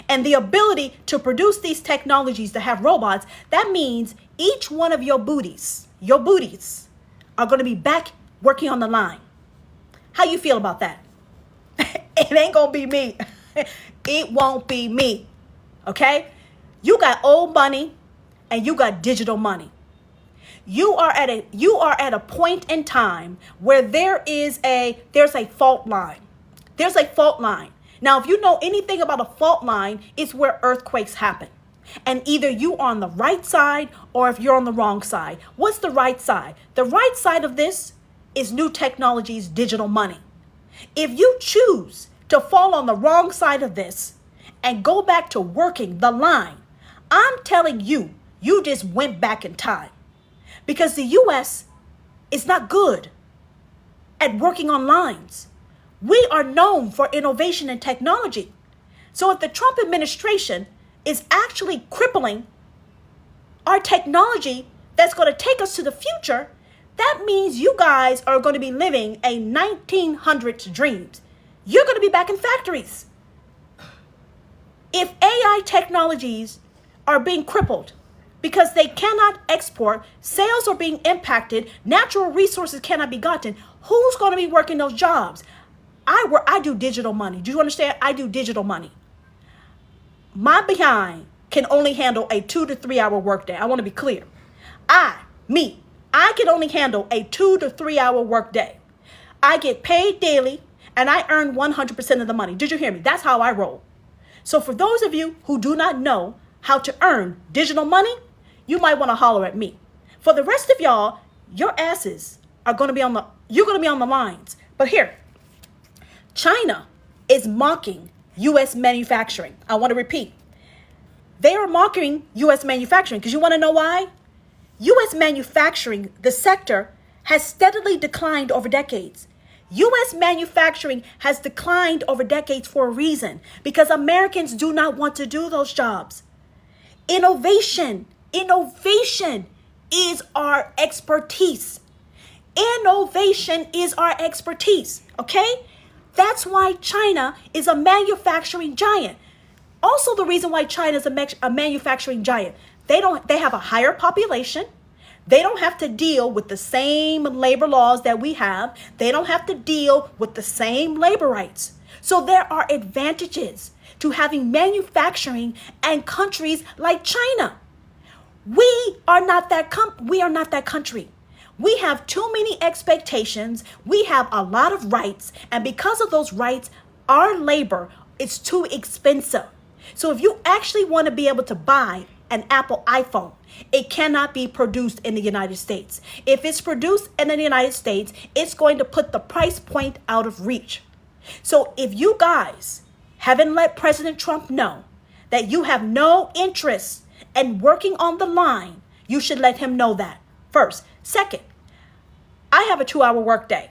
and the ability to produce these technologies to have robots, that means each one of your booties are going to be back working on the line. How you feel about that? It ain't going to be me. It won't be me. Okay? You got old money and you got digital money. You are at a point in time where there's a fault line. There's a fault line. Now, if you know anything about a fault line, it's where earthquakes happen. And either you're on the right side or if you're on the wrong side. What's the right side? The right side of this is new technologies, digital money. If you choose to fall on the wrong side of this and go back to working the line, I'm telling you, you just went back in time. Because the U.S. is not good at working on lines. We are known for innovation and technology. So if the Trump administration is actually crippling our technology that's going to take us to the future, that means you guys are going to be living a 1900s dreams. You're going to be back in factories. If AI technologies are being crippled because they cannot export, sales are being impacted, natural resources cannot be gotten, who's going to be working those jobs? I do digital money. Do you understand? I do digital money. My behind can only handle a 2 to 3 hour workday. I want to be clear. I can only handle a 2 to 3 hour workday. I get paid daily and I earn 100% of the money. Did you hear me? That's how I roll. So for those of you who do not know how to earn digital money, you might want to holler at me. For the rest of y'all, your asses are going to be on the lines. But here, China is mocking U.S. manufacturing. I want to repeat. They are mocking U.S. manufacturing because you want to know why? U.S. manufacturing, the sector, has steadily declined over decades. U.S. manufacturing has declined over decades for a reason, because Americans do not want to do those jobs. Innovation is our expertise. Innovation is our expertise, okay? That's why China is a manufacturing giant. Also, the reason why China is a manufacturing giant, they have a higher population. They don't have to deal with the same labor laws that we have. They don't have to deal with the same labor rights. So there are advantages to having manufacturing and countries like China. We are not that country. We have too many expectations. We have a lot of rights. And because of those rights, our labor is too expensive. So if you actually want to be able to buy an Apple iPhone, it cannot be produced in the United States. If it's produced in the United States, it's going to put the price point out of reach. So if you guys haven't let President Trump know that you have no interest in working on the line, you should let him know that first. Second, I have a 2-hour workday,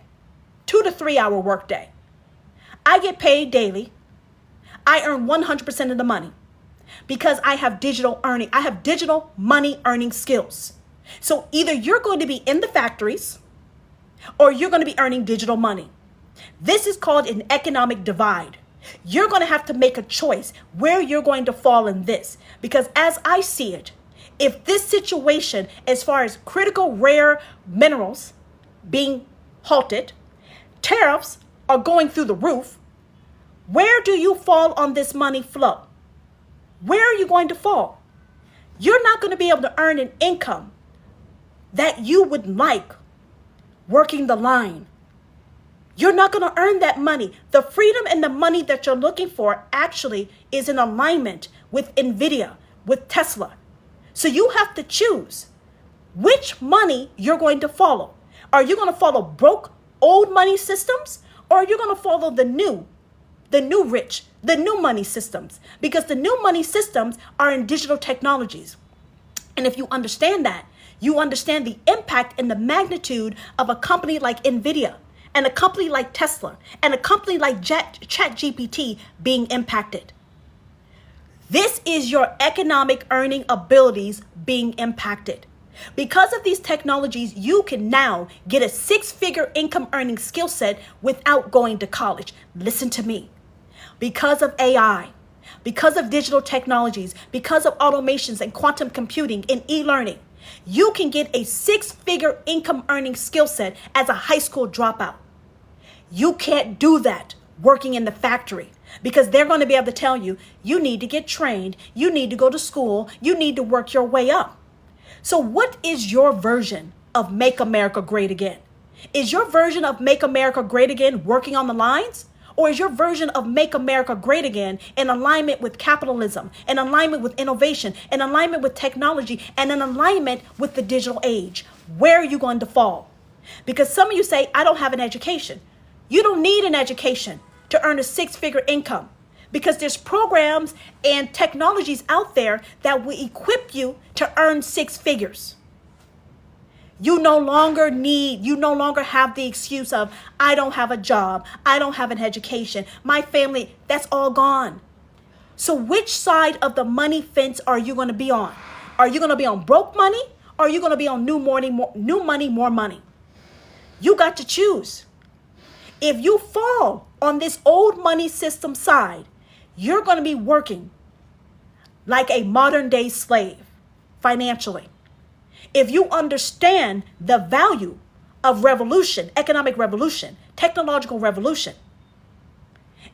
2 to 3 hour workday. I get paid daily. I earn 100% of the money because I have digital money earning skills. So either you're going to be in the factories or you're going to be earning digital money. This is called an economic divide. You're going to have to make a choice where you're going to fall in this, because as I see it, if this situation, as far as critical rare minerals being halted, tariffs are going through the roof, where do you fall on this money flow? Where are you going to fall? You're not going to be able to earn an income that you would like working the line. You're not going to earn that money. The freedom and the money that you're looking for actually is in alignment with NVIDIA, with Tesla. So you have to choose which money you're going to follow. Are you going to follow broke old money systems, or are you going to follow the new rich, the new money systems? Because the new money systems are in digital technologies. And if you understand that, you understand the impact and the magnitude of a company like NVIDIA and a company like Tesla and a company like ChatGPT being impacted. This is your economic earning abilities being impacted. Because of these technologies, you can now get a 6-figure income earning skill set without going to college. Listen to me. Because of AI, because of digital technologies, because of automations and quantum computing and e-learning, you can get a 6-figure income earning skill set as a high school dropout. You can't do that working in the factory because they're going to be able to tell you, you need to get trained, you need to go to school, you need to work your way up. So what is your version of Make America Great Again? Is your version of Make America Great Again working on the lines? Or is your version of Make America Great Again in alignment with capitalism, in alignment with innovation, in alignment with technology, and in alignment with the digital age? Where are you going to fall? Because some of you say, I don't have an education. You don't need an education to earn a 6-figure income because there's programs and technologies out there that will equip you to earn 6 figures. You no longer have the excuse of, I don't have a job, I don't have an education, my family, that's all gone. So which side of the money fence are you going to be on? Are you going to be on broke money or are you going to be on new money, more money? You got to choose. If you fall on this old money system side, you're going to be working like a modern day slave financially. If you understand the value of revolution, economic revolution, technological revolution,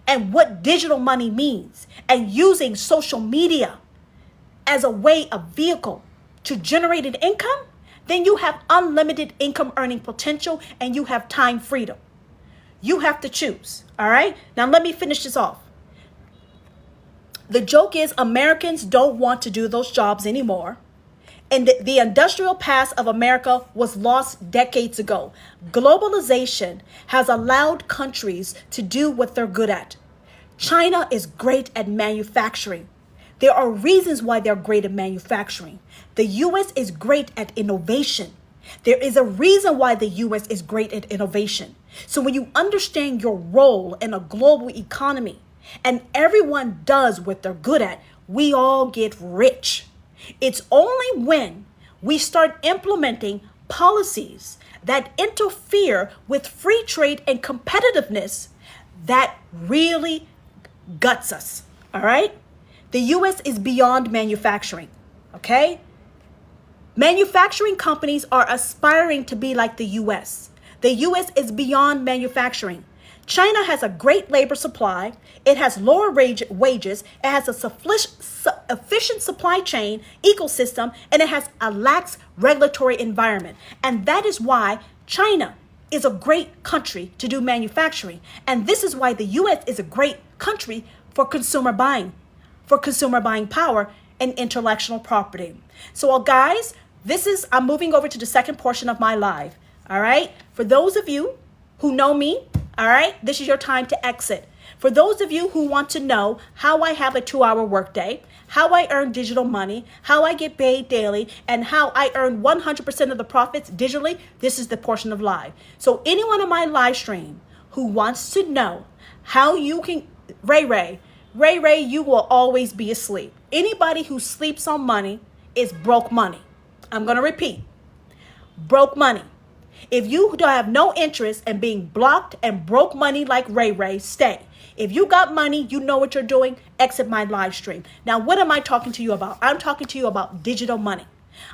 and what digital money means, and using social media as a way, a vehicle to generate an income, then you have unlimited income earning potential and you have time freedom. You have to choose, all right? Now let me finish this off. The joke is Americans don't want to do those jobs anymore. And the industrial past of America was lost decades ago. Globalization has allowed countries to do what they're good at. China is great at manufacturing. There are reasons why they're great at manufacturing. The U.S. is great at innovation. There is a reason why the U.S. is great at innovation. So when you understand your role in a global economy and everyone does what they're good at, we all get rich. It's only when we start implementing policies that interfere with free trade and competitiveness that really guts us, all right? The U.S. is beyond manufacturing, okay? Manufacturing companies are aspiring to be like the U.S. The U.S. is beyond manufacturing. China has a great labor supply. It has lower wages. It has a efficient supply chain ecosystem, and it has a lax regulatory environment. And that is why China is a great country to do manufacturing. And this is why the U.S. is a great country for consumer buying power and intellectual property. So guys, I'm moving over to the second portion of my live. All right. For those of you who know me, all right, this is your time to exit. For those of you who want to know how I have a 2-hour workday, how I earn digital money, how I get paid daily, and how I earn 100% of the profits digitally, this is the portion of live. So anyone on my live stream who wants to know how you can, Ray, you will always be asleep. Anybody who sleeps on money is broke money. I'm going to repeat, broke money. If you don't have no interest in being blocked and broke money like Ray, stay. If you got money, you know what you're doing, exit my live stream. Now, what am I talking to you about? I'm talking to you about digital money.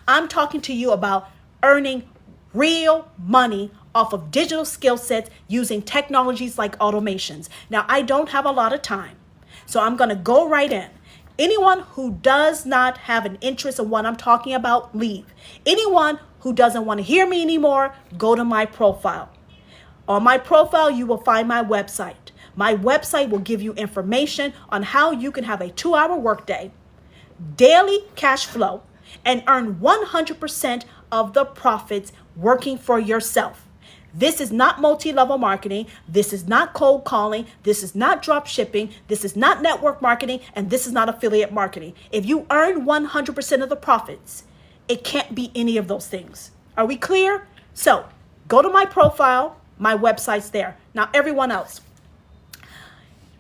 I'm talking to you about earning real money off of digital skill sets using technologies like automations. Now, I don't have a lot of time, so I'm going to go right in. Anyone who does not have an interest in what I'm talking about, leave. Anyone who doesn't want to hear me anymore, go to my profile. On my profile, you will find my website. My website will give you information on how you can have a 2-hour workday, daily cash flow, and earn 100% of the profits working for yourself. This is not multi-level marketing. This is not cold calling. This is not drop shipping. This is not network marketing. And this is not affiliate marketing. If you earn 100% of the profits, it can't be any of those things. Are we clear? So go to my profile, My website's there. Now, everyone else,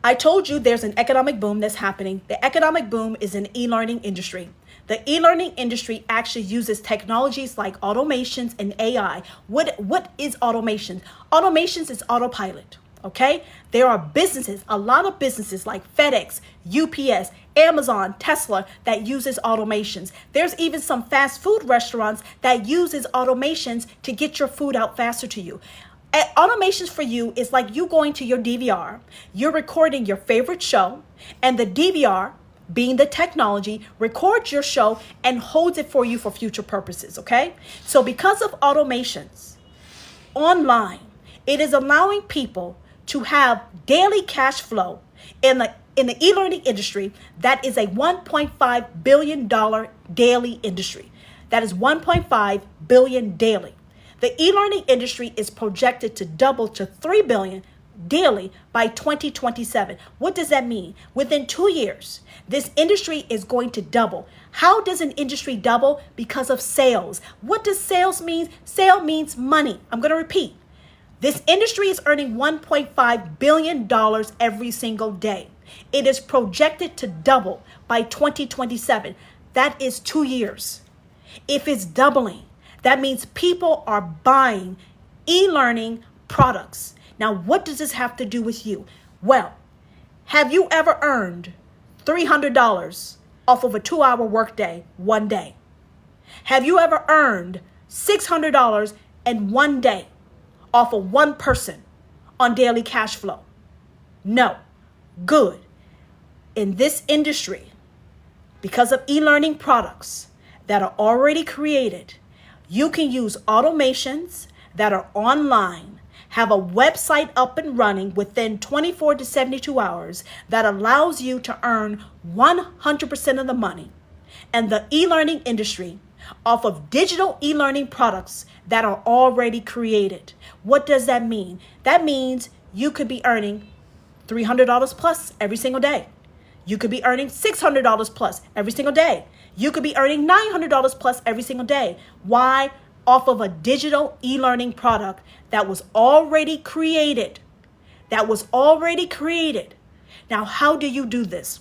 I told you there's an economic boom that's happening. The economic boom is in e-learning industry. The e-learning industry actually uses technologies like automations and AI. What is automation? Automations is autopilot, okay? There are businesses, a lot of businesses like FedEx, UPS, Amazon, Tesla that uses automations. There's even some fast food restaurants that uses automations to get your food out faster to you. Automations for you is like you going to your DVR, you're recording your favorite show, and the DVR, being the technology, records your show and holds it for you for future purposes, okay? So because of automations online, it is allowing people to have daily cash flow in the e-learning industry. That is a $1.5 billion daily industry. That is $1.5 billion daily. The e-learning industry is projected to double to $3 billion daily by 2027. What does that mean? Within 2 years, this industry is going to double. How does an industry double? Because of sales. What does sales mean? Sale means money. I'm going to repeat. This industry is earning $1.5 billion every single day. It is projected to double by 2027. That is 2 years. If it's doubling, that means people are buying e-learning products. Now, what does this have to do with you? Well, have you ever earned $300 off of a 2-hour workday one day? Have you ever earned $600 in one day off of one person on daily cash flow? No. Good. In this industry, because of e-learning products that are already created, you can use automations that are online, have a website up and running within 24 to 72 hours that allows you to earn 100% of the money and the e-learning industry off of digital e-learning products that are already created. What does that mean? That means you could be earning $300 plus every single day. You could be earning $600 plus every single day. You could be earning $900 plus every single day. Why? Off of a digital e-learning product that was already created. That was already created. Now, how do you do this?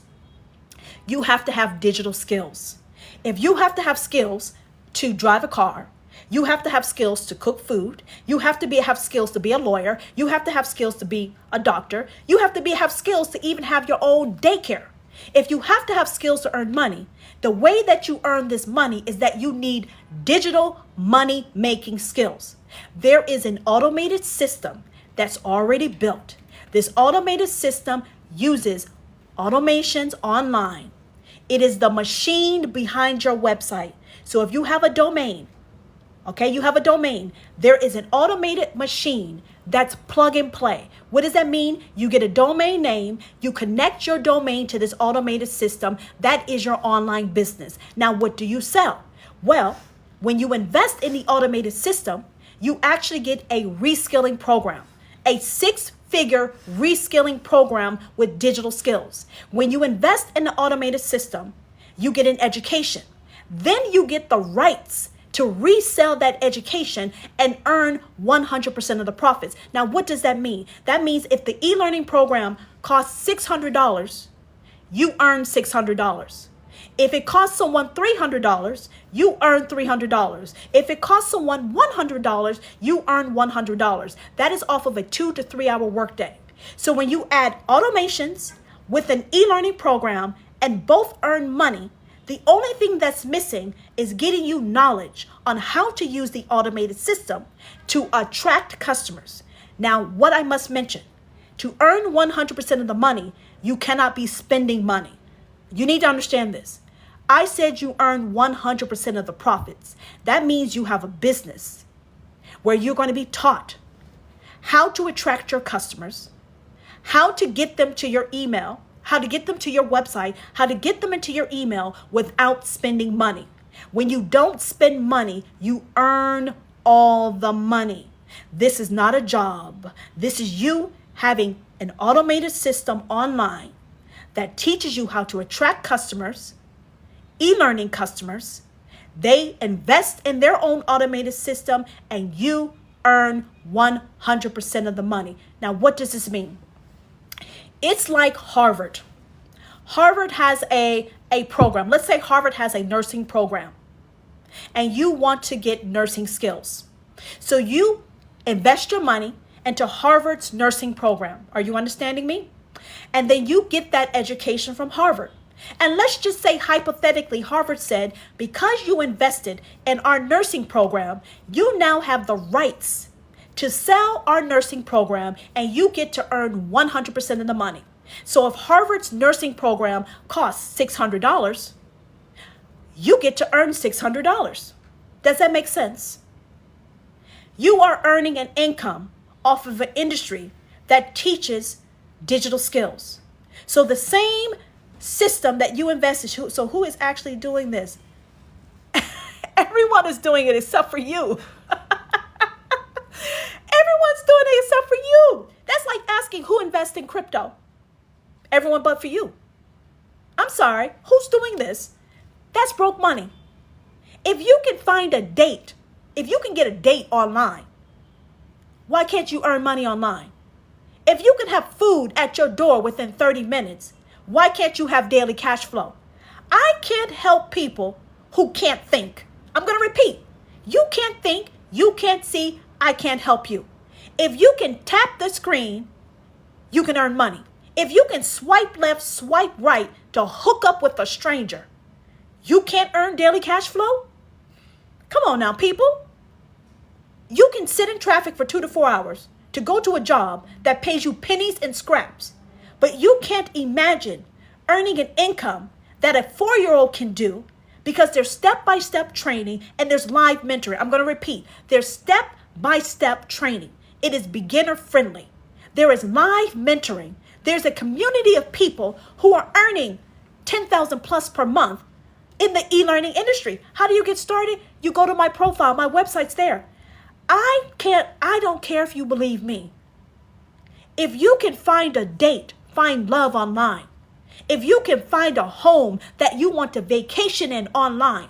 You have to have digital skills. If you have to have skills to drive a car, you have to have skills to cook food. You have to have skills to be a lawyer. You have to have skills to be a doctor. You have to have skills to even have your own daycare. If you have to have skills to earn money, the way that you earn this money is that you need digital money making skills. There is an automated system that's already built. This automated system uses automations online. It is the machine behind your website. So if you have a domain, okay, you have a domain, there is an automated machine that's plug and play. What does that mean? You get a domain name, you connect your domain to this automated system. That is your online business. Now, what do you sell? Well, when you invest in the automated system, you actually get a reskilling program, a 6-figure reskilling program with digital skills. When you invest in the automated system, you get an education. Then you get the rights to resell that education and earn 100% of the profits. Now, what does that mean? That means if the e-learning program costs $600, you earn $600. If it costs someone $300, you earn $300. If it costs someone $100, you earn $100. That is off of a 2 to 3 hour workday. So when you add automations with an e-learning program and both earn money, the only thing that's missing is getting you knowledge on how to use the automated system to attract customers. Now, what I must mention, to earn 100% of the money, you cannot be spending money. You need to understand this. I said you earn 100% of the profits. That means you have a business where you're going to be taught how to attract your customers, how to get them to your email, how to get them to your website, how to get them into your email without spending money. When you don't spend money, you earn all the money. This is not a job. This is you having an automated system online that teaches you how to attract customers, e-learning customers. They invest in their own automated system and you earn 100% of the money. Now, what does this mean? It's like Harvard. Harvard has a program. Let's say Harvard has a nursing program and you want to get nursing skills. So you invest your money into Harvard's nursing program. Are you understanding me? And then you get that education from Harvard. And let's just say hypothetically, Harvard said, because you invested in our nursing program, you now have the rights to sell our nursing program and you get to earn 100% of the money. So if Harvard's nursing program costs $600, you get to earn $600. Does that make sense? You are earning an income off of an industry that teaches digital skills. So the same system that you invest in, so who is actually doing this? Everyone is doing it except for you. Everyone's doing it except for you. That's like asking who invests in crypto. Everyone but for you. I'm sorry, who's doing this? That's broke money. If you can find a date, if you can get a date online, why can't you earn money online? If you can have food at your door within 30 minutes, why can't you have daily cash flow? I can't help people who can't think. I'm going to repeat. You can't think, you can't see, I can't help you. If you can tap the screen, you can earn money. If you can swipe left, swipe right to hook up with a stranger, you can't earn daily cash flow? Come on now, people. You can sit in traffic for 2 to 4 hours to go to a job that pays you pennies and scraps. But you can't imagine earning an income that a 4-year-old can do because there's step-by-step training and there's live mentoring. I'm going to repeat. There's step-by-step training. It is beginner friendly. There is live mentoring. There's a community of people who are earning $10,000 plus per month in the e-learning industry. How do you get started? You go to my profile. My website's there. I don't care if you believe me. If you can find a date, find love online. If you can find a home that you want to vacation in online.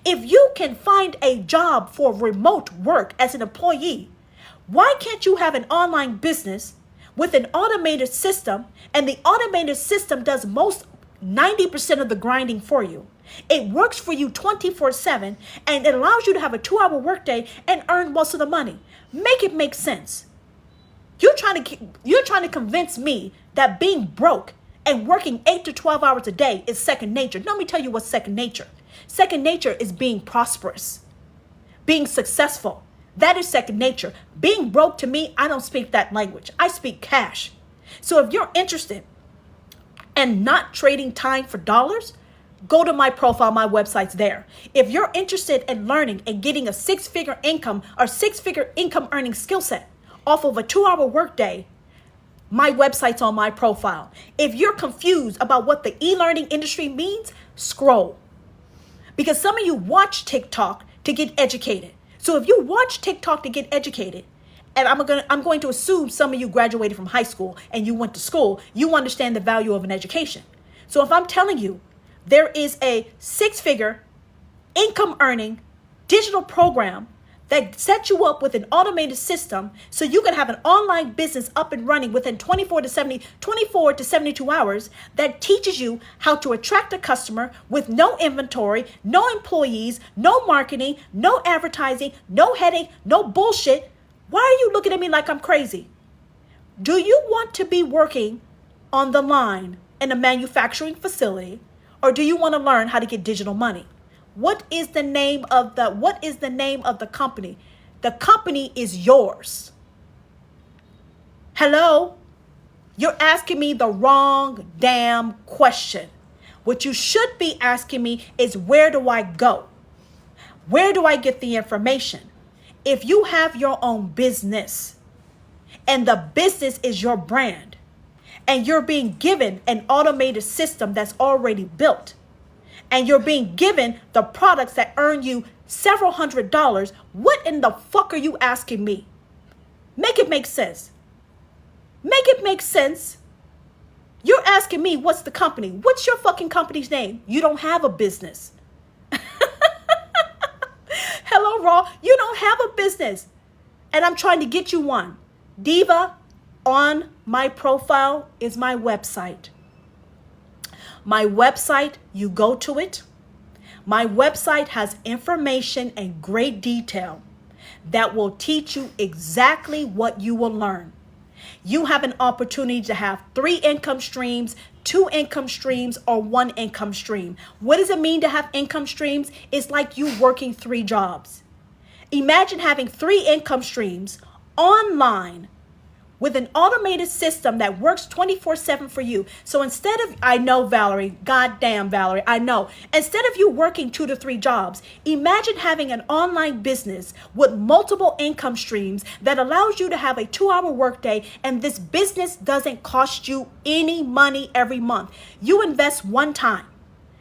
If you can find a job for remote work as an employee, why can't you have an online business with an automated system, and the automated system does 90% of the grinding for you? It works for you 24/7, and it allows you to have a 2-hour workday and earn most of the money. Make it make sense. You're trying to convince me that being broke and working 8 to 12 hours a day is second nature. Let me tell you what's second nature. Second nature is being prosperous, being successful. That is second nature. Being broke, to me, I don't speak that language. I speak cash. So if you're interested in not trading time for dollars, go to my profile. My website's there. If you're interested in learning and getting a 6-figure income or 6-figure income earning skill set off of a 2-hour workday, my website's on my profile. If you're confused about what the e-learning industry means, scroll. Because some of you watch TikTok to get educated. So if you watch TikTok to get educated, and I'm going to assume some of you graduated from high school and you went to school, you understand the value of an education. So if I'm telling you there is a 6-figure income earning digital program that sets you up with an automated system so you can have an online business up and running within 24 to 72 hours, that teaches you how to attract a customer with no inventory, no employees, no marketing, no advertising, no headache, no bullshit. Why are you looking at me like I'm crazy? Do you want to be working on the line in a manufacturing facility, or do you want to learn how to get digital money? What is the name of the company? The company is yours. Hello? You're asking me the wrong damn question. What you should be asking me is, where do I go? Where do I get the information? If you have your own business and the business is your brand and you're being given an automated system that's already built, and you're being given the products that earn you several $100s, what in the fuck are you asking me? Make it make sense. Make it make sense. You're asking me, what's the company? What's your fucking company's name? You don't have a business. Hello, Raw. You don't have a business. and I'm trying to get you one. Diva, on my profile is my website. My website, you go to it. My website has information and great detail that will teach you exactly what you will learn. You have an opportunity to have 3 income streams, 2 income streams, or 1 income stream. What does it mean to have income streams? It's like you working 3 jobs. Imagine having 3 income streams online with an automated system that works 24/7 for you. So instead of, I know, Valerie, goddamn Valerie, I know. Instead of you working 2 to 3 jobs, imagine having an online business with multiple income streams that allows you to have a 2-hour workday, and this business doesn't cost you any money every month. You invest one time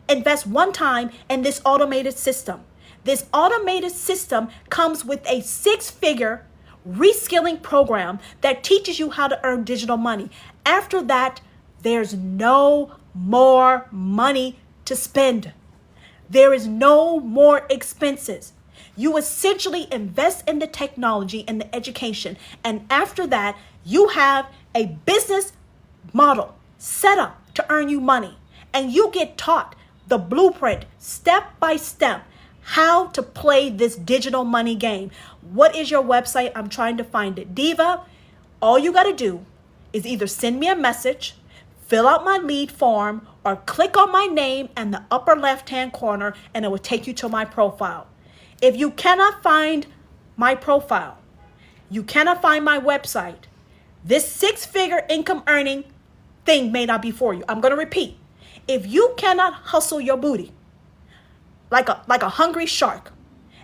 in this automated system. This automated system comes with a 6-figure reskilling program that teaches you how to earn digital money. After that, there's no more money to spend. There is no more expenses. You essentially invest in the technology and the education. And after that, you have a business model set up to earn you money. And you get taught the blueprint step by step how to play this digital money game. What is your website? I'm trying to find it. Diva, all you got to do is either send me a message, fill out my lead form, or click on my name in the upper left-hand corner, and it will take you to my profile. If you cannot find my profile, you cannot find my website, this 6-figure income earning thing may not be for you. I'm going to repeat. If you cannot hustle your booty like a hungry shark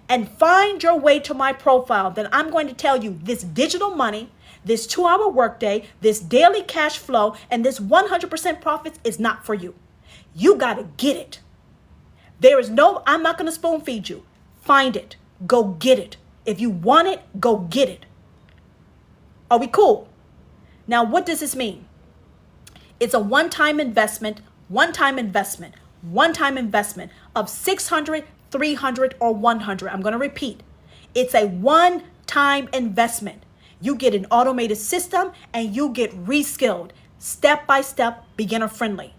and find your way to my profile, then I'm going to tell you this digital money, this 2-hour workday, this daily cash flow, and this 100% profits is not for you. You got to get it. I'm not going to spoon feed you. Find it. Go get it. If you want it, go get it. Are we cool? Now, what does this mean? It's a one-time investment of 600, 300, or 100. I'm going to repeat. It's a one-time investment. You get an automated system and you get reskilled. Step-by-step, beginner-friendly.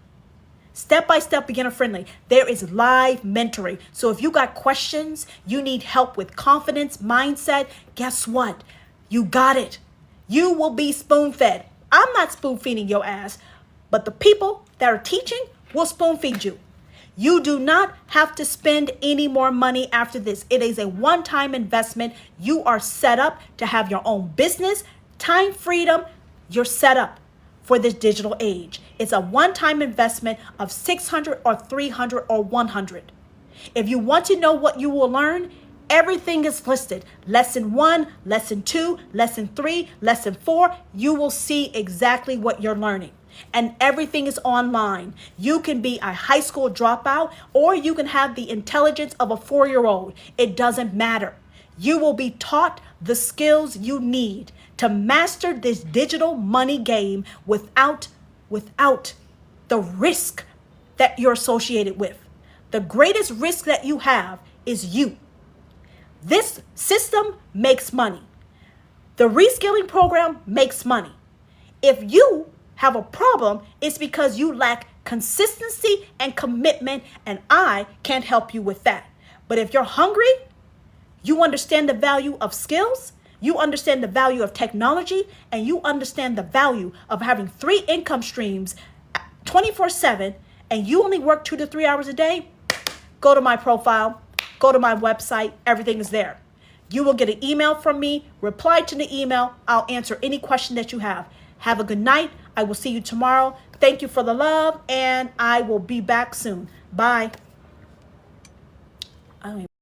Step-by-step, beginner-friendly. There is live mentoring. So if you got questions, you need help with confidence, mindset, guess what? You got it. You will be spoon-fed. I'm not spoon-feeding your ass, but the people that are teaching will spoon-feed you. You do not have to spend any more money after this. It is a one-time investment. You are set up to have your own business, time freedom. You're set up for this digital age. It's a one-time investment of 600 or 300 or 100. If you want to know what you will learn, everything is listed. Lesson 1, lesson 2, lesson 3, lesson 4. You will see exactly what you're learning. And everything is online. You can be a high school dropout, or you can have the intelligence of a 4-year-old. It doesn't matter. You will be taught the skills you need to master this digital money game without the risk that you're associated with. The greatest risk that you have is you. This system makes money. The reskilling program makes money. If you have a problem, it's because you lack consistency and commitment, and I can't help you with that. But if you're hungry, you understand the value of skills, you understand the value of technology, and you understand the value of having 3 income streams 24/7, and you only work 2 to 3 hours a day, go to my profile, go to my website, everything is there. You will get an email from me, reply to the email, I'll answer any question that you have. Have a good night. I will see you tomorrow. Thank you for the love, and I will be back soon. Bye.